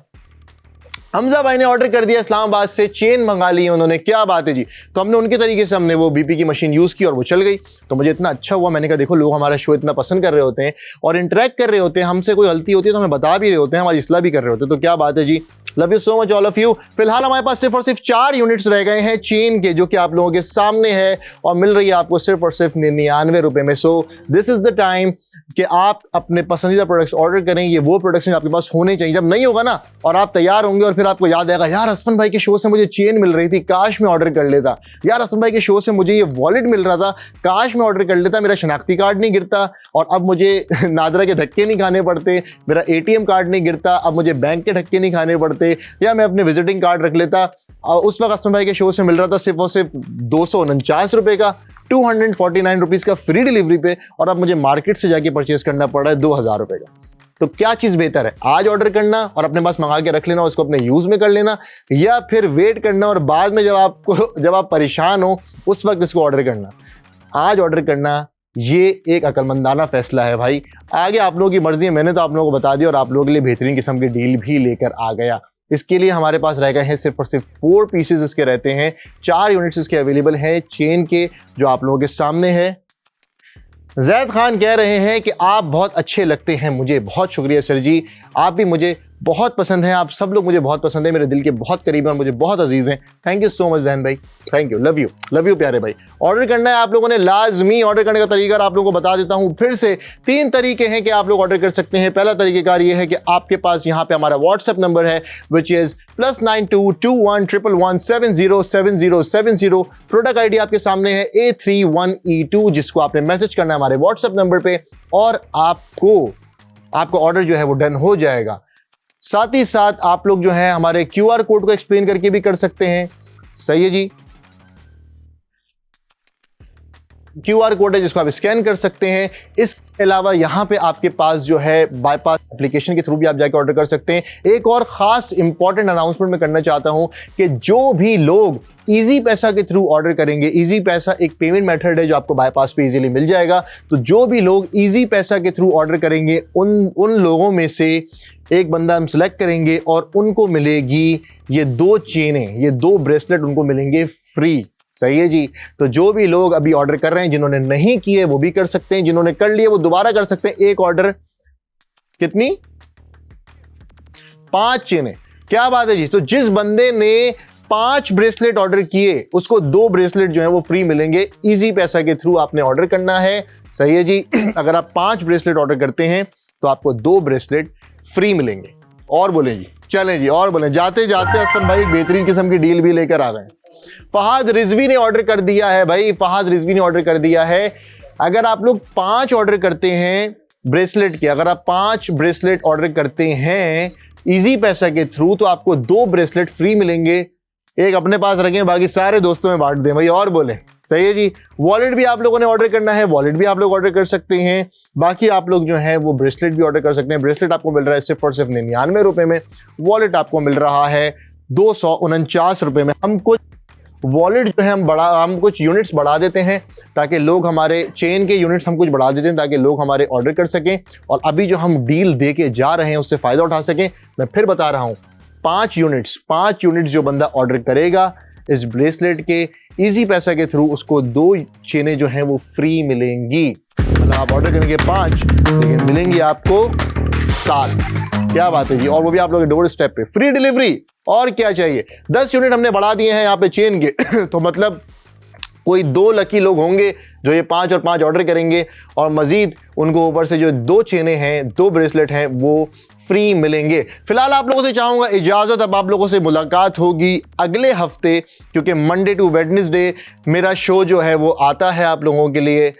हमजा भाई ने ऑर्डर कर दिया इस्लामाबाद से, चेन मंगा ली उन्होंने, क्या बात है जी। तो हमने उनके तरीके से हमने वो बीपी की मशीन यूज़ की और वो चल गई। तो मुझे इतना अच्छा हुआ, मैंने कहा देखो लोग हमारा शो इतना पसंद कर रहे होते हैं और इंटरेक्ट कर रहे होते हैं, हमसे कोई गलती होती है तो हमें बता भी रहे होते हैं, हमारी इस्लाह भी कर रहे होते हैं, तो क्या बात है जी। Love you so much all of you. फिलहाल हमारे पास सिर्फ और सिर्फ 4 यूनिट्स रह गए हैं चेन के, जो कि आप लोगों के सामने है और मिल रही है आपको सिर्फ और सिर्फ 99 रुपए में। So this is the time कि आप अपने पसंदीदा प्रोडक्ट्स ऑर्डर करें। ये वो प्रोडक्ट्स आपके पास होने चाहिए। जब नहीं होगा ना और आप तैयार होंगे और फिर आपको याद आएगा यार असफन भाई के शो से मुझे चेन मिल रही थी, काश मैं ऑर्डर कर लेता, यार असफन भाई के शो से मुझे ये वॉलेट मिल रहा था, काश मैं ऑर्डर कर लेता, मेरा शनाख्ती कार्ड नहीं गिरता और अब मुझे नादरा के धक्के नहीं खाने पड़ते, मेरा ATM कार्ड नहीं गिरता, अब मुझे बैंक के धक्के नहीं खाने पड़ते, या मैं अपने विजिटिंग कार्ड रख लेता। उस वक्त असफन भाई के शो से मिल रहा था सिर्फ और सिर्फ 249 रुपए का, 249 रुपीज़ का फ्री डिलीवरी पे, और अब मुझे मार्केट से जाके परचेज करना पड़ रहा है 2000 रुपए का। तो क्या चीज़ बेहतर है, आज ऑर्डर करना और अपने पास मंगा के रख लेना, उसको अपने यूज़ में कर लेना, या फिर वेट करना और बाद में जब आप परेशान हो उस वक्त इसको ऑर्डर करना? आज ऑर्डर करना ये एक अक्लमंदाना फैसला है भाई। आगे आप लोगों की मर्जी है, मैंने तो आप लोगों को बता दिया और आप लोगों के लिए बेहतरीन किस्म की डील भी लेकर आ गया। इसके लिए हमारे पास रह गए हैं सिर्फ और सिर्फ 4 पीसेज इसके रहते हैं, 4 यूनिट्स इसके अवेलेबल हैं चेन के, जो आप लोगों के सामने है। जैद खान कह रहे हैं कि आप बहुत अच्छे लगते हैं मुझे। बहुत शुक्रिया सर जी, आप भी मुझे बहुत पसंद हैं, आप सब लोग मुझे बहुत पसंद है, मेरे दिल के बहुत करीब हैं और मुझे बहुत अजीज़ हैं। Thank you so much Jain भाई, थैंक यू, लव यू प्यारे भाई। ऑर्डर करना है आप लोगों ने लाजमी। ऑर्डर करने का तरीका आप लोगों को बता देता हूँ फिर से। 3 तरीके हैं कि आप लोग ऑर्डर कर सकते हैं। पहला तरीकेकार ये है कि आपके पास यहाँ पे हमारा व्हाट्सएप नंबर है विच इज़ +922111707070। प्रोडक्ट ID आपके सामने है A31E2, जिसको आपने मैसेज करना है हमारे व्हाट्सएप नंबर पे और आपको ऑर्डर जो है वो डन हो जाएगा। साथ ही साथ आप लोग जो है हमारे QR कोड को एक्सप्लेन करके भी कर सकते हैं। सही है जी, QR कोड है जिसको आप स्कैन कर सकते हैं। इसके अलावा यहाँ पे आपके पास जो है बाईपास एप्लीकेशन के थ्रू भी आप जाके ऑर्डर कर सकते हैं। एक और खास इंपॉर्टेंट अनाउंसमेंट मैं करना चाहता हूँ कि जो भी लोग इजी पैसा के थ्रू ऑर्डर करेंगे, इजी पैसा एक पेमेंट मेथड है जो आपको बाईपास पे इजीली मिल जाएगा, तो जो भी लोग इजी पैसा के थ्रू ऑर्डर करेंगे उन लोगों में से एक बंदा हम सिलेक्ट करेंगे और उनको मिलेगी ये 2 चेनें, ये 2 ब्रेसलेट उनको मिलेंगे फ्री। सही है जी। तो जो भी लोग अभी ऑर्डर कर रहे हैं, जिन्होंने नहीं किए वो भी कर सकते हैं, जिन्होंने कर लिए वो दोबारा कर सकते हैं। एक ऑर्डर कितनी? 5 चेनें। क्या बात है जी। तो जिस बंदे ने 5 ब्रेसलेट ऑर्डर किए उसको 2 ब्रेसलेट जो है वो फ्री मिलेंगे। इजी पैसा के थ्रू आपने ऑर्डर करना है। सही है जी। अगर आप 5 ब्रेसलेट ऑर्डर करते हैं तो आपको 2 ब्रेसलेट फ्री मिलेंगे। और बोलें जी, चलें जी और बोलें। जाते जाते असद भाई बेहतरीन किस्म की डील भी लेकर आ गए। फहाद रिजवी ने ऑर्डर कर दिया है भाई, फहाद रिजवी ने ऑर्डर कर दिया है। अगर आप लोग 5 ऑर्डर करते हैं ब्रेसलेट के, अगर आप 5 ब्रेसलेट ऑर्डर करते हैं इजी पैसा के थ्रू, तो आपको 2 ब्रेसलेट फ्री मिलेंगे। एक अपने पास रखें, बाकी सारे दोस्तों में बांट दें भाई। और बोले सही है जी। वॉलेट भी आप लोगों ने ऑर्डर करना है, वॉलेट भी आप लोग ऑर्डर कर सकते हैं। बाकी आप लोग जो है वो ब्रेसलेट भी ऑर्डर कर सकते हैं। ब्रेसलेट आपको मिल रहा है सिर्फ और सिर्फ 99 रुपए में। वॉलेट आपको मिल रहा है 249 रुपए में। हम कुछ वॉलेट जो है हम कुछ यूनिट्स बढ़ा देते हैं ताकि लोग हमारे चेन के यूनिट्स हम कुछ बढ़ा देते हैं ताकि लोग हमारे ऑर्डर कर सकें और अभी जो हम डील दे के जा रहे हैं उससे फ़ायदा उठा सकें। मैं फिर बता रहा हूँ, 5 यूनिट्स जो बंदा ऑर्डर करेगा इस ब्रेसलेट के इजी पैसा के थ्रू, उसको 2 चेनें जो हैं वो फ्री मिलेंगी। मतलब आप ऑर्डर करेंगे 5 लेकिन मिलेंगी आपको 7। क्या बात है जी। और वो भी आप लोग डोर स्टेप पे, फ्री डिलीवरी। और क्या चाहिए। 10 यूनिट हमने बढ़ा दिए हैं यहाँ पे चेन के तो मतलब कोई 2 लकी लोग होंगे जो ये 5 और 5 ऑर्डर करेंगे और मजीद उनको ऊपर से जो 2 चेनें हैं, 2 ब्रेसलेट हैं वो फ्री मिलेंगे। फिलहाल आप लोगों से चाहूंगा इजाजत। अब आप लोगों से मुलाकात होगी अगले हफ्ते, क्योंकि मंडे टू वेडनेसडे मेरा शो जो है वो आता है आप लोगों के लिए।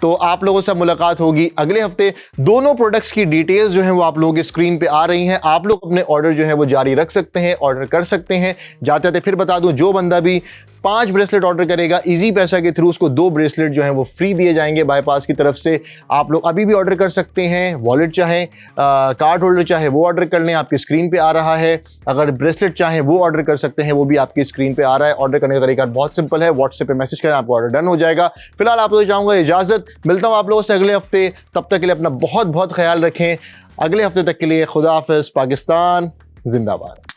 तो आप लोगों से मुलाकात होगी अगले हफ्ते। दोनों प्रोडक्ट्स की डिटेल्स जो हैं वो आप लोगों की स्क्रीन पे आ रही हैं। आप लोग अपने ऑर्डर जो है वो जारी रख सकते हैं, ऑर्डर कर सकते हैं। जाते जाते फिर बता दूं, जो बंदा भी 5 ब्रेसलेट ऑर्डर करेगा इजी पैसा के थ्रू, उसको 2 ब्रेसलेट जो हैं वो फ्री दिए जाएंगे बाईपास की तरफ से। आप लोग अभी भी ऑर्डर कर सकते हैं। वॉलेट चाहे, कार्ड होल्डर चाहे वो ऑर्डर कर लें, आपकी स्क्रीन पे आ रहा है। अगर ब्रेसलेट चाहे वो ऑर्डर कर सकते हैं, वो भी आपकी स्क्रीन पे आ रहा है। ऑर्डर करने का तरीका बहुत सिंपल है, व्हाट्सएप पे मैसेज करें, आपको ऑर्डर डन हो जाएगा। फिलहाल आप लोग चाहूँगा इजाज़त। मिलता हूँ आप लोगों से अगले हफ्ते। तब तक के लिए अपना बहुत बहुत ख्याल रखें। अगले हफ्ते तक के लिए खुदा हाफिज़। पाकिस्तान जिंदाबाद।